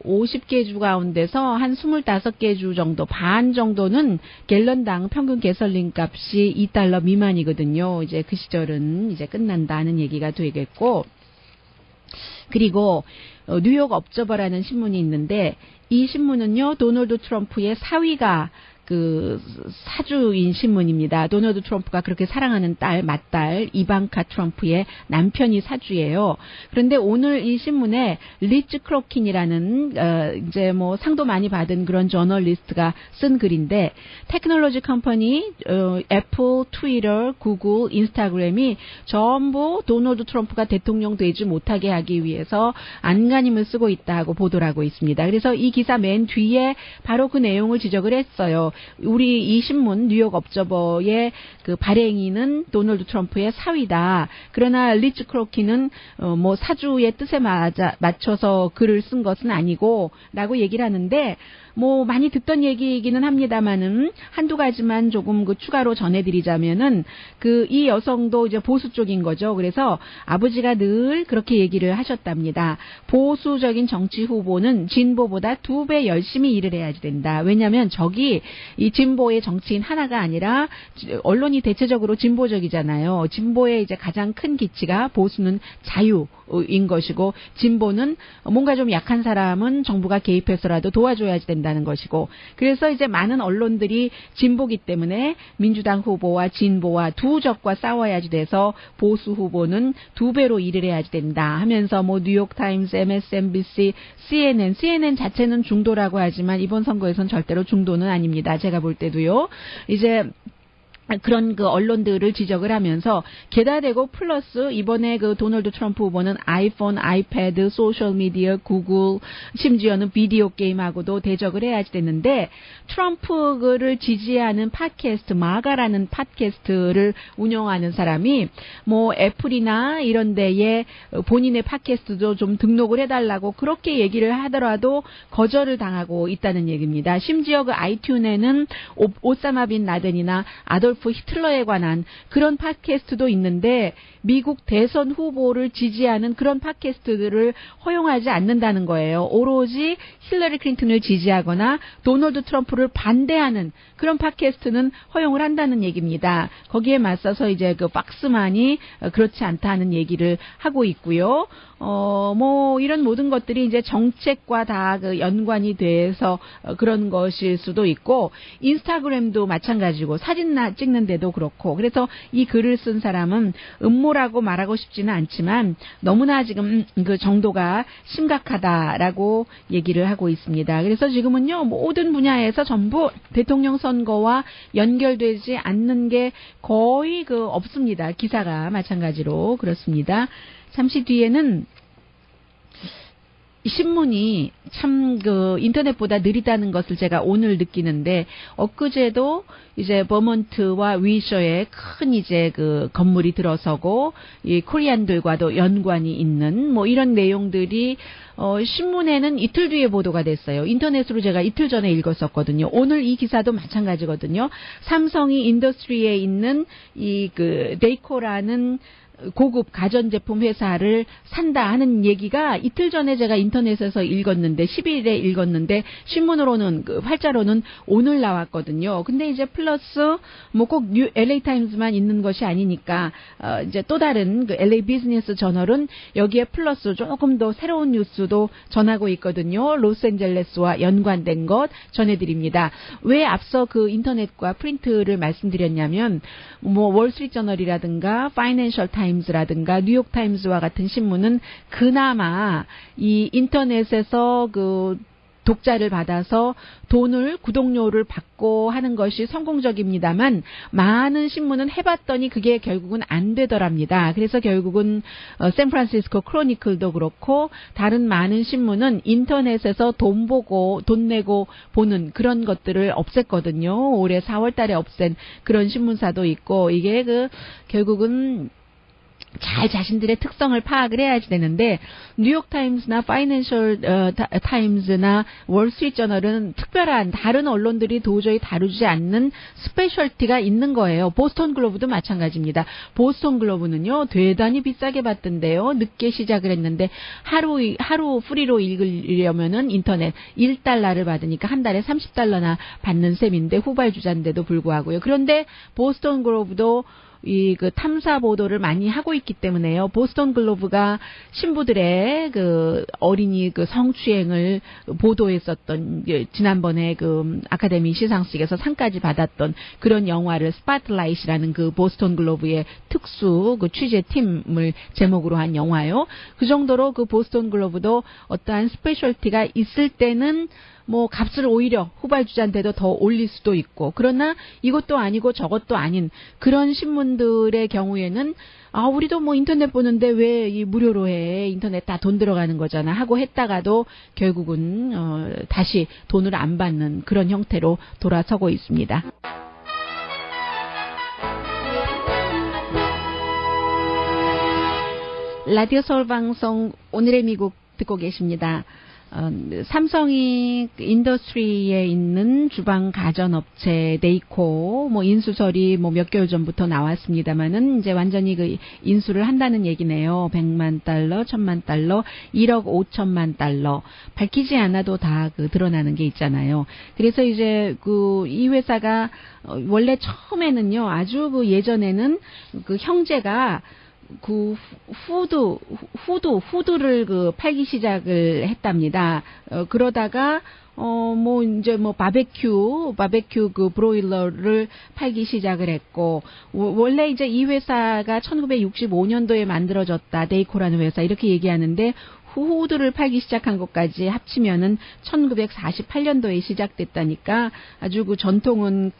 50개 주 가운데서 한 25개 주 정도, 반 정도는 갤런당 평균 가솔린 값이 $2 미만이거든요. 이제 그 시절은 이제 끝난다는 얘기가 되겠고, 그리고 뉴욕 업저버라는 신문이 있는데 이 신문은요, 도널드 트럼프의 사위가 그 사주인 신문입니다. 도널드 트럼프가 그렇게 사랑하는 맏딸 이방카 트럼프의 남편이 사주예요. 그런데 오늘 이 신문에 리츠 크로킨이라는 이제 상도 많이 받은 그런 저널리스트가 쓴 글인데 테크놀로지 컴퍼니 애플, 트위터, 구글, 인스타그램이 전부 도널드 트럼프가 대통령 되지 못하게 하기 위해서 안간힘을 쓰고 있다고 보도를 하고 있습니다. 그래서 이 기사 맨 뒤에 바로 그 내용을 지적을 했어요. 우리 이 신문 뉴욕 업저버의 그 발행인은 도널드 트럼프의 사위다. 그러나 리츠 크로키는 사주의 뜻에 맞춰서 글을 쓴 것은 아니고 라고 얘기를 하는데 많이 듣던 얘기이기는 합니다만은 한두 가지만 조금 추가로 전해드리자면은 이 여성도 이제 보수 쪽인 거죠. 그래서 아버지가 늘 그렇게 얘기를 하셨답니다. 보수적인 정치 후보는 진보보다 2배 열심히 일을 해야지 된다. 왜냐하면 이 진보의 정치인 하나가 아니라 언론이 대체적으로 진보적이잖아요. 진보의 이제 가장 큰 기치가 보수는 자유인 것이고 진보는 뭔가 좀 약한 사람은 정부가 개입해서라도 도와줘야지 된다는 것이고 그래서 이제 많은 언론들이 진보기 때문에 민주당 후보와 진보와 두 적과 싸워야지 돼서 보수 후보는 2배로 일을 해야지 된다 하면서 뉴욕타임스, MSNBC, CNN 자체는 중도라고 하지만 이번 선거에선 절대로 중도는 아닙니다. 제가 볼 때도요. 이제 그런 언론들을 지적을 하면서 게다 대고 플러스 이번에 도널드 트럼프 후보는 아이폰, 아이패드, 소셜미디어, 구글, 심지어는 비디오 게임하고도 대적을 해야지 됐는데 트럼프를 지지하는 팟캐스트, 마가라는 팟캐스트를 운영하는 사람이 애플이나 이런 데에 본인의 팟캐스트도 좀 등록을 해달라고 그렇게 얘기를 하더라도 거절을 당하고 있다는 얘기입니다. 심지어 아이튠에는 오사마 빈 라덴이나 아돌프 루돌프 히틀러에 관한 그런 팟캐스트도 있는데 미국 대선 후보를 지지하는 그런 팟캐스트들을 허용하지 않는다는 거예요. 오로지 힐러리 클린턴을 지지하거나 도널드 트럼프를 반대하는 그런 팟캐스트는 허용을 한다는 얘기입니다. 거기에 맞서서 이제 그 박스만이 그렇지 않다는 얘기를 하고 있고요. 뭐 이런 모든 것들이 이제 정책과 다 그 연관이 돼서 그런 것일 수도 있고, 인스타그램도 마찬가지고 사진 찍는데도 그렇고. 그래서 이 글을 쓴 사람은 음모라고 말하고 싶지는 않지만 너무나 지금 그 정도가 심각하다라고 얘기를 하고 있습니다. 그래서 지금은요, 모든 분야에서 전부 대통령 선거와 연결되지 않는 게 거의 그 없습니다. 기사가 마찬가지로 그렇습니다. 잠시 뒤에는 신문이 참 그 인터넷보다 느리다는 것을 제가 오늘 느끼는데, 엊그제도 이제 버몬트와 위셔에 큰 이제 그 건물이 들어서고 이 코리안들과도 연관이 있는 뭐 이런 내용들이 신문에는 이틀 뒤에 보도가 됐어요. 인터넷으로 제가 이틀 전에 읽었었거든요. 오늘 이 기사도 마찬가지거든요. 삼성이 인더스트리에 있는 이 그 데이코라는 고급 가전제품 회사를 산다 하는 얘기가 이틀 전에 제가 인터넷에서 읽었는데, 10일에 읽었는데 신문으로는 그 활자로는 오늘 나왔거든요. 근데 이제 플러스 뭐 꼭 LA 타임즈만 있는 것이 아니니까 이제 또 다른 그 LA 비즈니스 저널은 여기에 플러스 조금 더 새로운 뉴스도 전하고 있거든요. 로스앤젤레스와 연관된 것 전해드립니다. 왜 앞서 그 인터넷과 프린트를 말씀드렸냐면, 뭐 월스트리트 저널이라든가 파이낸셜 타임즈라든가 뉴욕 타임즈와 같은 신문은 그나마 이 인터넷에서 그 독자를 받아서 돈을 구독료를 받고 하는 것이 성공적입니다만, 많은 신문은 해봤더니 그게 결국은 안 되더랍니다. 그래서 결국은 샌프란시스코 크로니클도 그렇고 다른 많은 신문은 인터넷에서 돈 내고 보는 그런 것들을 없앴거든요. 올해 4월 달에 없앤 그런 신문사도 있고, 이게 그 결국은 잘 자신들의 특성을 파악을 해야지 되는데, 뉴욕타임스나 파이낸셜 타임즈나 월스트리트 저널은 특별한 다른 언론들이 도저히 다루지 않는 스페셜티가 있는 거예요. 보스턴 글로브도 마찬가지입니다. 보스턴 글로브는요, 대단히 비싸게 받던데요. 늦게 시작을 했는데 하루 프리로 읽으려면은 인터넷 $1를 받으니까 한 달에 $30나 받는 셈인데 후발주자인데도 불구하고요. 그런데 보스턴 글로브도 이 그 탐사 보도를 많이 하고 있기 때문에요. 보스턴 글로브가 신부들의 그 어린이 그 성추행을 보도했었던, 지난번에 그 아카데미 시상식에서 상까지 받았던 그런 영화를 스파트라이트라는 그 보스턴 글로브의 특수 그 취재팀을 제목으로 한 영화요. 그 정도로 그 보스턴 글로브도 어떠한 스페셜티가 있을 때는 뭐 값을 오히려 후발주자인데도 더 올릴 수도 있고, 그러나 이것도 아니고 저것도 아닌 그런 신문들의 경우에는 우리도 뭐 인터넷 보는데 왜 이 무료로 해, 인터넷 다 돈 들어가는 거잖아 하고 했다가도 결국은 다시 돈을 안 받는 그런 형태로 돌아서고 있습니다. 라디오 서울 방송 오늘의 미국 듣고 계십니다. 삼성이 인더스트리에 있는 주방 가전업체 데이코 뭐 인수설이 뭐 몇 개월 전부터 나왔습니다만은 이제 완전히 그 인수를 한다는 얘기네요. $100만, $1000만, 1억 5천만 달러 밝히지 않아도 다 그 드러나는 게 있잖아요. 그래서 이제 그 이 회사가 원래 처음에는요, 아주 그 예전에는 그 형제가 그 후드를 그 팔기 시작을 했답니다. 그러다가 뭐 이제 뭐 바베큐 그 브로일러를 팔기 시작을 했고, 원래 이제 이 회사가 1965년도에 만들어졌다, 데이코라는 회사 이렇게 얘기하는데, 후드를 팔기 시작한 것까지 합치면은 1948년도에 시작됐다니까 아주 그 전통은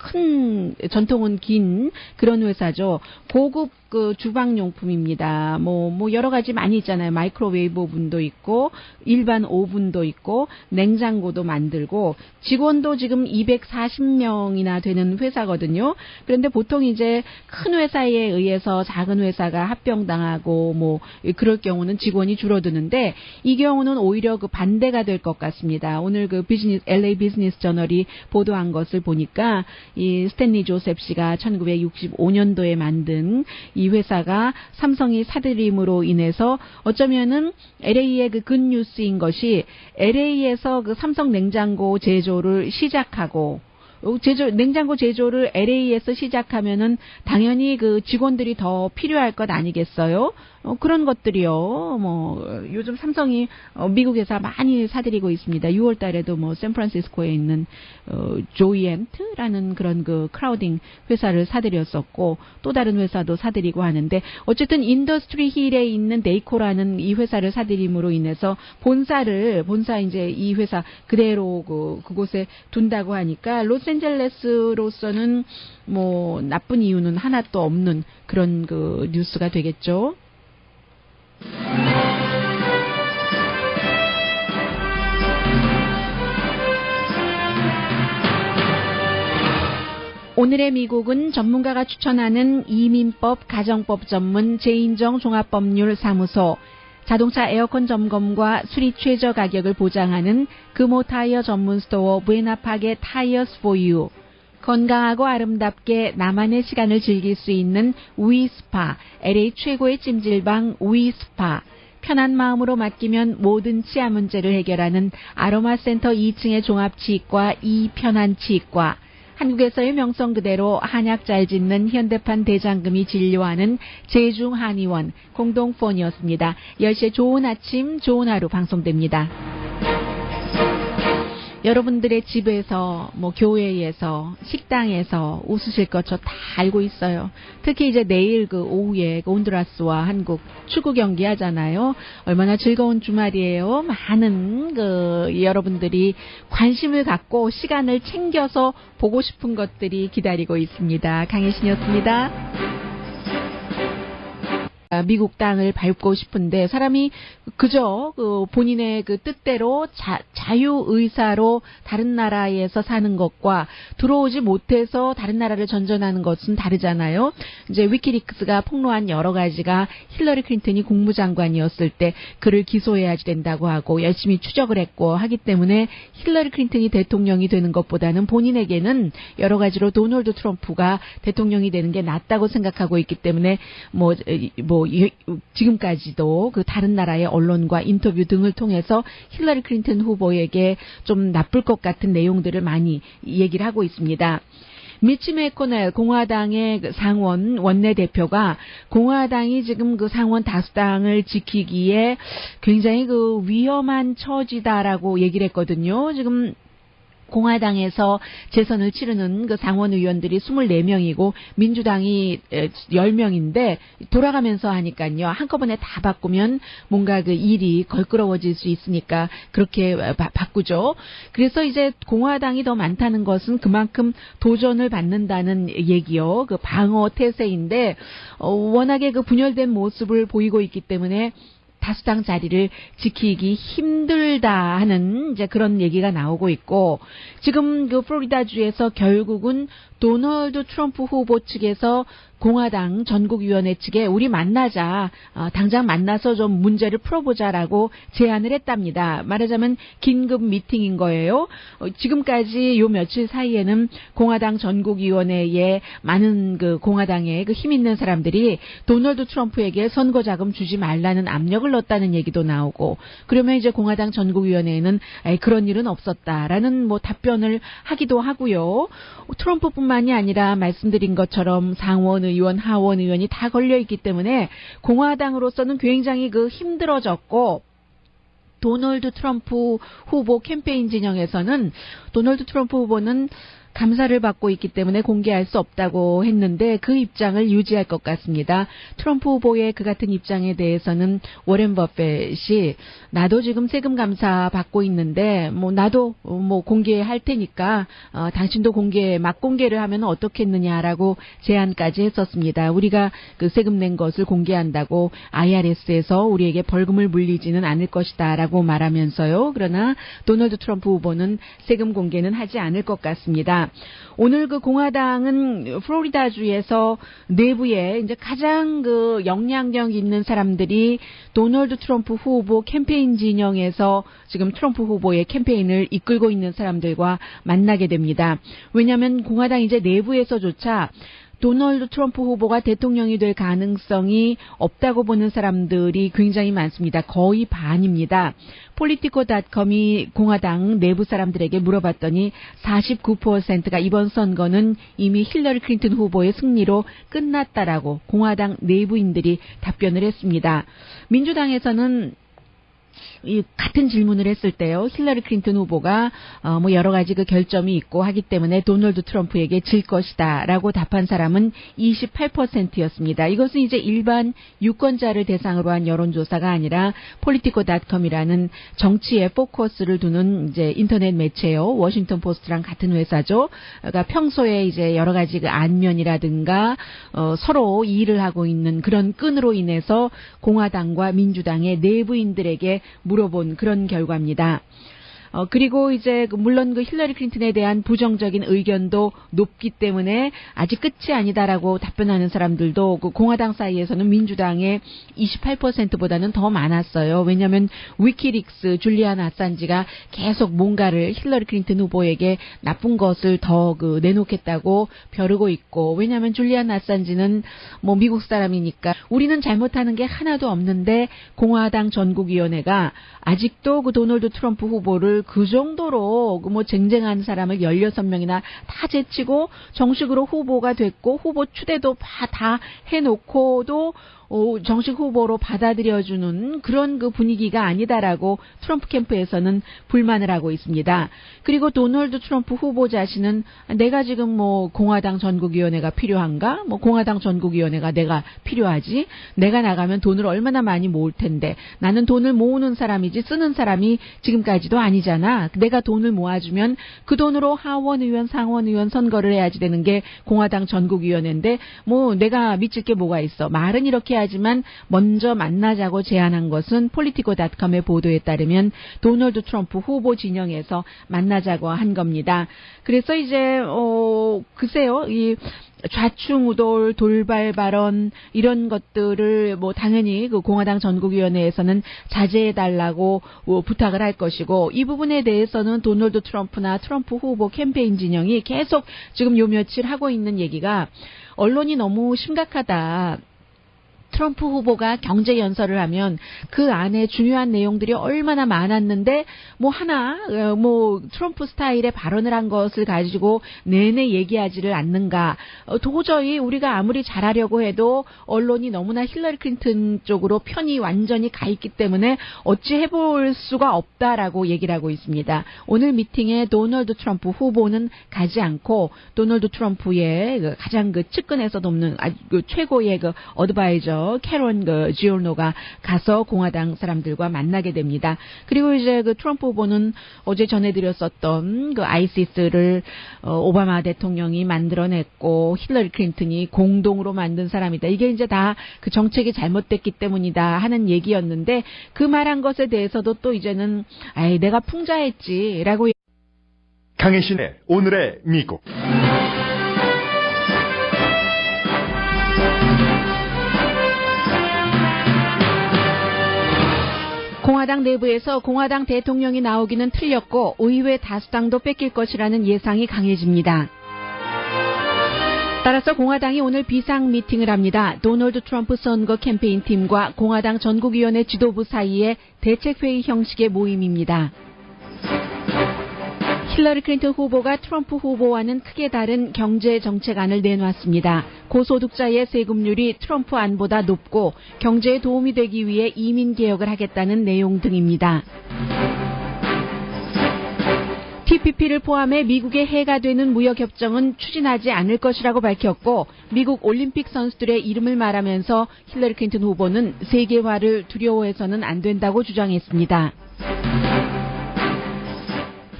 긴 그런 회사죠. 고급 그 주방용품입니다. 뭐 여러 가지 많이 있잖아요. 마이크로웨이브 오븐도 있고 일반 오븐도 있고 냉장고도 만들고, 직원도 지금 240명이나 되는 회사거든요. 그런데 보통 이제 큰 회사에 의해서 작은 회사가 합병당하고 뭐 그럴 경우는 직원이 줄어드는데, 이 경우는 오히려 그 반대가 될 것 같습니다. 오늘 그 LA 비즈니스 저널이 보도한 것을 보니까 이 스탠리 조셉 씨가 1965년도에 만든 이 회사가 삼성이 사들임으로 인해서 어쩌면은 LA의 그 굿뉴스인 것이 LA에서 그 삼성 냉장고 제조를 시작하고 냉장고 제조를 LA에서 시작하면은 당연히 그 직원들이 더 필요할 것 아니겠어요? 그런 것들이요. 요즘 삼성이 미국 회사 많이 사들이고 있습니다. 6월 달에도 샌프란시스코에 있는 조이엔트라는 그런 그 크라우딩 회사를 사들였었고 또 다른 회사도 사들이고 하는데 어쨌든 인더스트리 힐에 있는 네이코라는 이 회사를 사들임으로 인해서 본사 이제 이 회사 그대로 그곳에 둔다고 하니까 로스앤젤레스로서는 나쁜 이유는 하나도 없는 그런 그 뉴스가 되겠죠. 오늘의 미국은 전문가가 추천하는 이민법, 가정법 전문 제인정 종합법률사무소, 자동차 에어컨 점검과 수리 최저 가격을 보장하는 금호 타이어 전문 스토어 부에나파게 타이어스 포 유, 건강하고 아름답게 나만의 시간을 즐길 수 있는 위스파, LA 최고의 찜질방 위스파, 편한 마음으로 맡기면 모든 치아 문제를 해결하는 아로마센터 2층의 종합치과 이편한치과, 한국에서의 명성 그대로 한약 잘 짓는 현대판 대장금이 진료하는 제중한의원 공동폰이었습니다. 10시에 좋은 아침, 좋은 하루 방송됩니다. 여러분들의 집에서, 교회에서, 식당에서 웃으실 것 저 다 알고 있어요. 특히 이제 내일 그 오후에 온두라스와 한국 축구 경기 하잖아요. 얼마나 즐거운 주말이에요. 많은 여러분들이 관심을 갖고 시간을 챙겨서 보고 싶은 것들이 기다리고 있습니다. 강혜신이었습니다. 미국 땅을 밟고 싶은데 사람이 그저 본인의 그 뜻대로 자유의사로 다른 나라에서 사는 것과 들어오지 못해서 다른 나라를 전전하는 것은 다르잖아요. 이제 위키리크스가 폭로한 여러 가지가 힐러리 클린턴이 국무장관이었을 때 그를 기소해야지 된다고 하고 열심히 추적을 했고 하기 때문에 힐러리 클린턴이 대통령이 되는 것보다는 본인에게는 여러 가지로 도널드 트럼프가 대통령이 되는 게 낫다고 생각하고 있기 때문에 지금까지도 그 다른 나라의 언론과 인터뷰 등을 통해서 힐러리 클린턴 후보에게 좀 나쁠 것 같은 내용들을 많이 얘기를 하고 있습니다. 미치 매코넬 공화당의 상원 원내대표가 공화당이 지금 그 상원 다수당을 지키기에 굉장히 그 위험한 처지다라고 얘기를 했거든요. 지금 공화당에서 재선을 치르는 그 상원 의원들이 24명이고 민주당이 10명인데 돌아가면서 하니까요. 한꺼번에 다 바꾸면 뭔가 그 일이 걸끄러워질 수 있으니까 그렇게 바꾸죠. 그래서 이제 공화당이 더 많다는 것은 그만큼 도전을 받는다는 얘기요. 그 방어 태세인데 워낙에 그 분열된 모습을 보이고 있기 때문에 다수당 자리를 지키기 힘들다 하는 이제 그런 얘기가 나오고 있고 지금 그 플로리다주에서 결국은 도널드 트럼프 후보 측에서 공화당 전국위원회 측에 우리 만나자, 당장 만나서 좀 문제를 풀어보자라고 제안을 했답니다. 말하자면 긴급 미팅인 거예요. 지금까지 요 며칠 사이에는 공화당 전국위원회에 많은 그 공화당의 그 힘 있는 사람들이 도널드 트럼프에게 선거자금 주지 말라는 압력을 넣었다는 얘기도 나오고 그러면 이제 공화당 전국위원회에는 그런 일은 없었다라는 답변을 하기도 하고요. 트럼프뿐만이 아니라 말씀드린 것처럼 상원 의원, 하원 의원이 다 걸려있기 때문에 공화당으로서는 굉장히 힘들어졌고 도널드 트럼프 후보 캠페인 진영에서는 도널드 트럼프 후보는 감사를 받고 있기 때문에 공개할 수 없다고 했는데 그 입장을 유지할 것 같습니다. 트럼프 후보의 그 같은 입장에 대해서는 워렌 버핏이 나도 지금 세금 감사 받고 있는데 나도 공개할 테니까 당신도 막 공개를 하면 어떻겠느냐라고 제안까지 했었습니다. 우리가 그 세금 낸 것을 공개한다고 IRS에서 우리에게 벌금을 물리지는 않을 것이다라고 말하면서요. 그러나 도널드 트럼프 후보는 세금 공개는 하지 않을 것 같습니다. 있습니다. 오늘 그 공화당은 플로리다주에서 내부에 이제 가장 그 영향력 있는 사람들이 도널드 트럼프 후보 캠페인 진영에서 지금 트럼프 후보의 캠페인을 이끌고 있는 사람들과 만나게 됩니다. 왜냐하면 공화당 이제 내부에서조차 도널드 트럼프 후보가 대통령이 될 가능성이 없다고 보는 사람들이 굉장히 많습니다. 거의 반입니다. 폴리티코닷컴이 공화당 내부 사람들에게 물어봤더니 49%가 이번 선거는 이미 힐러리 클린턴 후보의 승리로 끝났다라고 공화당 내부인들이 답변을 했습니다. 민주당에서는 이 같은 질문을 했을 때요, 힐러리 클린턴 후보가 뭐 여러 가지 그 결점이 있고 하기 때문에 도널드 트럼프에게 질 것이다라고 답한 사람은 28%였습니다. 이것은 이제 일반 유권자를 대상으로 한 여론조사가 아니라 폴리티코닷컴이라는 정치에 포커스를 두는 이제 인터넷 매체요, 워싱턴 포스트랑 같은 회사죠. 그러니까 평소에 이제 여러 가지 그 안면이라든가 서로 일을 하고 있는 그런 끈으로 인해서 공화당과 민주당의 내부인들에게 물어본 그런 결과입니다. 그리고 이제 물론 그 힐러리 클린턴에 대한 부정적인 의견도 높기 때문에 아직 끝이 아니다라고 답변하는 사람들도 그 공화당 사이에서는 민주당의 28%보다는 더 많았어요. 왜냐하면 위키릭스 줄리안 아산지가 계속 뭔가를 힐러리 클린턴 후보에게 나쁜 것을 더 그 내놓겠다고 벼르고 있고, 왜냐하면 줄리안 아산지는 뭐 미국 사람이니까 우리는 잘못하는 게 하나도 없는데 공화당 전국위원회가 아직도 그 도널드 트럼프 후보를 그 정도로 뭐 쟁쟁한 사람을 16명이나 다 제치고 정식으로 후보가 됐고 후보 추대도 다 해놓고도 정식 후보로 받아들여주는 그런 그 분위기가 아니다라고 트럼프 캠프에서는 불만을 하고 있습니다. 그리고 도널드 트럼프 후보 자신은 내가 지금 뭐 공화당 전국위원회가 필요한가? 뭐 공화당 전국위원회가 내가 필요하지? 내가 나가면 돈을 얼마나 많이 모을 텐데 나는 돈을 모으는 사람이지 쓰는 사람이 지금까지도 아니잖아. 내가 돈을 모아주면 그 돈으로 하원의원, 상원의원 선거를 해야지 되는 게 공화당 전국위원회인데 뭐 내가 미칠 게 뭐가 있어. 말은 이렇게 하지만 먼저 만나자고 제안한 것은 폴리티코닷컴의 보도에 따르면 도널드 트럼프 후보 진영에서 만나자고 한 겁니다. 그래서 이제 글쎄요, 이 좌충우돌, 돌발 발언 이런 것들을 뭐 당연히 그 공화당 전국위원회에서는 자제해달라고 부탁을 할 것이고, 이 부분에 대해서는 도널드 트럼프나 트럼프 후보 캠페인 진영이 계속 지금 요 며칠 하고 있는 얘기가 언론이 너무 심각하다. 트럼프 후보가 경제 연설을 하면 그 안에 중요한 내용들이 얼마나 많았는데 뭐 트럼프 스타일의 발언을 한 것을 가지고 내내 얘기하지를 않는가. 도저히 우리가 아무리 잘하려고 해도 언론이 너무나 힐러리 클린턴 쪽으로 편이 완전히 가 있기 때문에 어찌 해볼 수가 없다라고 얘기를 하고 있습니다. 오늘 미팅에 도널드 트럼프 후보는 가지 않고 도널드 트럼프의 가장 그 측근에서 돕는 아주 최고의 그 어드바이저 캐런 지올노가 가서 공화당 사람들과 만나게 됩니다. 그리고 이제 그 트럼프 후보는 어제 전해드렸었던 그 아이시스를 오바마 대통령이 만들어냈고 힐러리 클린턴이 공동으로 만든 사람이다. 이게 이제 다 그 정책이 잘못됐기 때문이다 하는 얘기였는데, 그 말한 것에 대해서도 또 이제는 내가 풍자했지라고. 강혜신의 오늘의 미국. 공화당 내부에서 공화당 대통령이 나오기는 틀렸고 의회 다수당도 뺏길 것이라는 예상이 강해집니다. 따라서 공화당이 오늘 비상 미팅을 합니다. 도널드 트럼프 선거 캠페인 팀과 공화당 전국위원회 지도부 사이의 대책회의 형식의 모임입니다. 힐러리 클린턴 후보가 트럼프 후보와는 크게 다른 경제 정책안을 내놨습니다. 고소득자의 세금률이 트럼프 안보다 높고 경제에 도움이 되기 위해 이민 개혁을 하겠다는 내용 등입니다. TPP를 포함해 미국에 해가 되는 무역협정은 추진하지 않을 것이라고 밝혔고, 미국 올림픽 선수들의 이름을 말하면서 힐러리 클린턴 후보는 세계화를 두려워해서는 안 된다고 주장했습니다.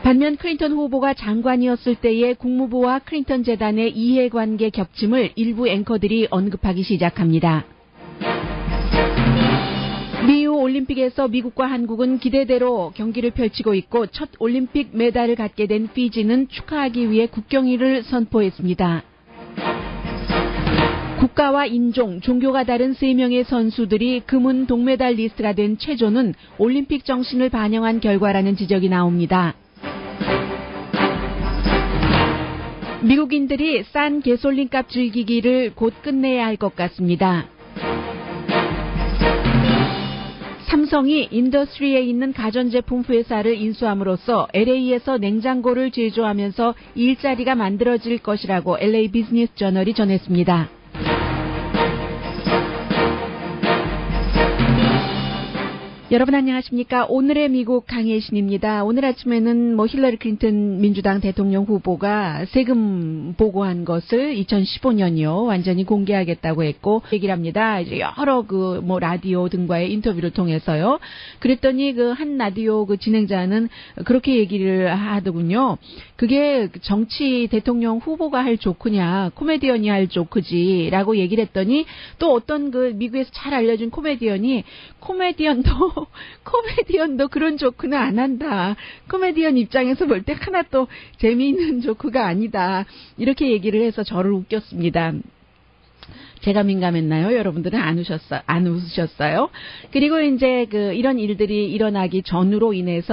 반면 클린턴 후보가 장관이었을 때의 국무부와 클린턴 재단의 이해관계 겹침을 일부 앵커들이 언급하기 시작합니다. 리우 올림픽에서 미국과 한국은 기대대로 경기를 펼치고 있고 첫 올림픽 메달을 갖게 된 피지는 축하하기 위해 국경일을 선포했습니다. 국가와 인종, 종교가 다른 3명의 선수들이 금은 동메달리스트가 된 체조는 올림픽 정신을 반영한 결과라는 지적이 나옵니다. 미국인들이 싼 개솔린값 즐기기를 곧 끝내야 할 것 같습니다. 삼성이 인더스트리에 있는 가전제품 회사를 인수함으로써 LA에서 냉장고를 제조하면서 일자리가 만들어질 것이라고 LA 비즈니스 저널이 전했습니다. 여러분 안녕하십니까? 오늘의 미국 강혜신입니다. 오늘 아침에는 힐러리 클린턴 민주당 대통령 후보가 세금 보고한 것을 2015년이요 완전히 공개하겠다고 했고 얘기를 합니다. 이제 여러 라디오 등과의 인터뷰를 통해서요. 그랬더니 한 라디오 진행자는 그렇게 얘기를 하더군요. 그게 정치 대통령 후보가 할 조크냐, 코미디언이 할 조크지라고 얘기를 했더니 또 어떤 미국에서 잘 알려진 코미디언이 코미디언도 그런 조크는 안 한다. 코미디언 입장에서 볼 때 하나도 재미있는 조크가 아니다. 이렇게 얘기를 해서 저를 웃겼습니다. 제가 민감했나요? 여러분들은 안 웃으셨어요? 그리고 이제 이런 일들이 일어나기 전후에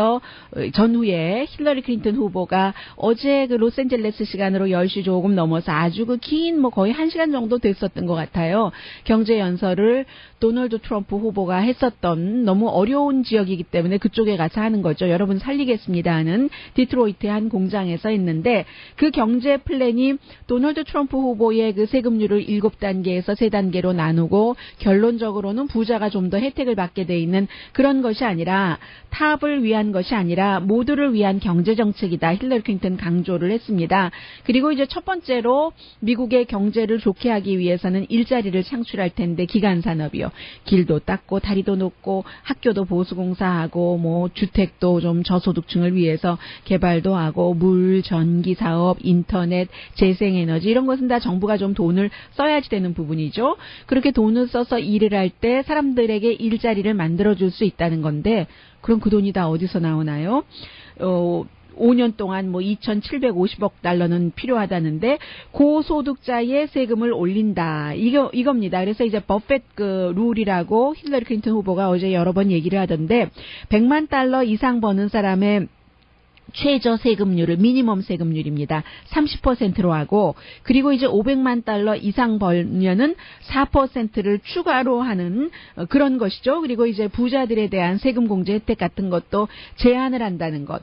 힐러리 클린턴 후보가 어제 로스앤젤레스 시간으로 10시 조금 넘어서 아주 긴 거의 1시간 정도 됐었던 것 같아요. 경제 연설을 도널드 트럼프 후보가 했었던 너무 어려운 지역이기 때문에 그쪽에 가서 하는 거죠. 여러분 살리겠습니다 하는 디트로이트의 한 공장에서 했는데 그 경제 플랜이 도널드 트럼프 후보의 세금률을 7단계에서 3단계로 나누고 결론적으로는 부자가 좀 더 혜택을 받게 돼 있는 그런 것이 아니라 탑을 위한 것이 아니라 모두를 위한 경제정책이다. 힐러리 클린턴 강조를 했습니다. 그리고 이제 첫 번째로 미국의 경제를 좋게 하기 위해서는 일자리를 창출할 텐데 기간산업이요. 길도 닦고 다리도 놓고 학교도 보수공사하고 주택도 좀 저소득층을 위해서 개발도 하고 물, 전기 사업, 인터넷, 재생에너지 이런 것은 다 정부가 좀 돈을 써야지 되는 부분이죠. 그렇게 돈을 써서 일을 할 때 사람들에게 일자리를 만들어줄 수 있다는 건데 그럼 그 돈이 다 어디서 나오나요? 5년 동안 2,750억 달러는 필요하다는데 고소득자의 세금을 올린다. 이겁니다. 그래서 이제 버핏 룰이라고 힐러리 클린턴 후보가 어제 여러 번 얘기를 하던데 100만 달러 이상 버는 사람의 최저 세금률을 미니멈 세금률입니다. 30%로 하고 그리고 이제 500만 달러 이상 벌면은 4%를 추가로 하는 그런 것이죠. 그리고 이제 부자들에 대한 세금 공제 혜택 같은 것도 제한을 한다는 것.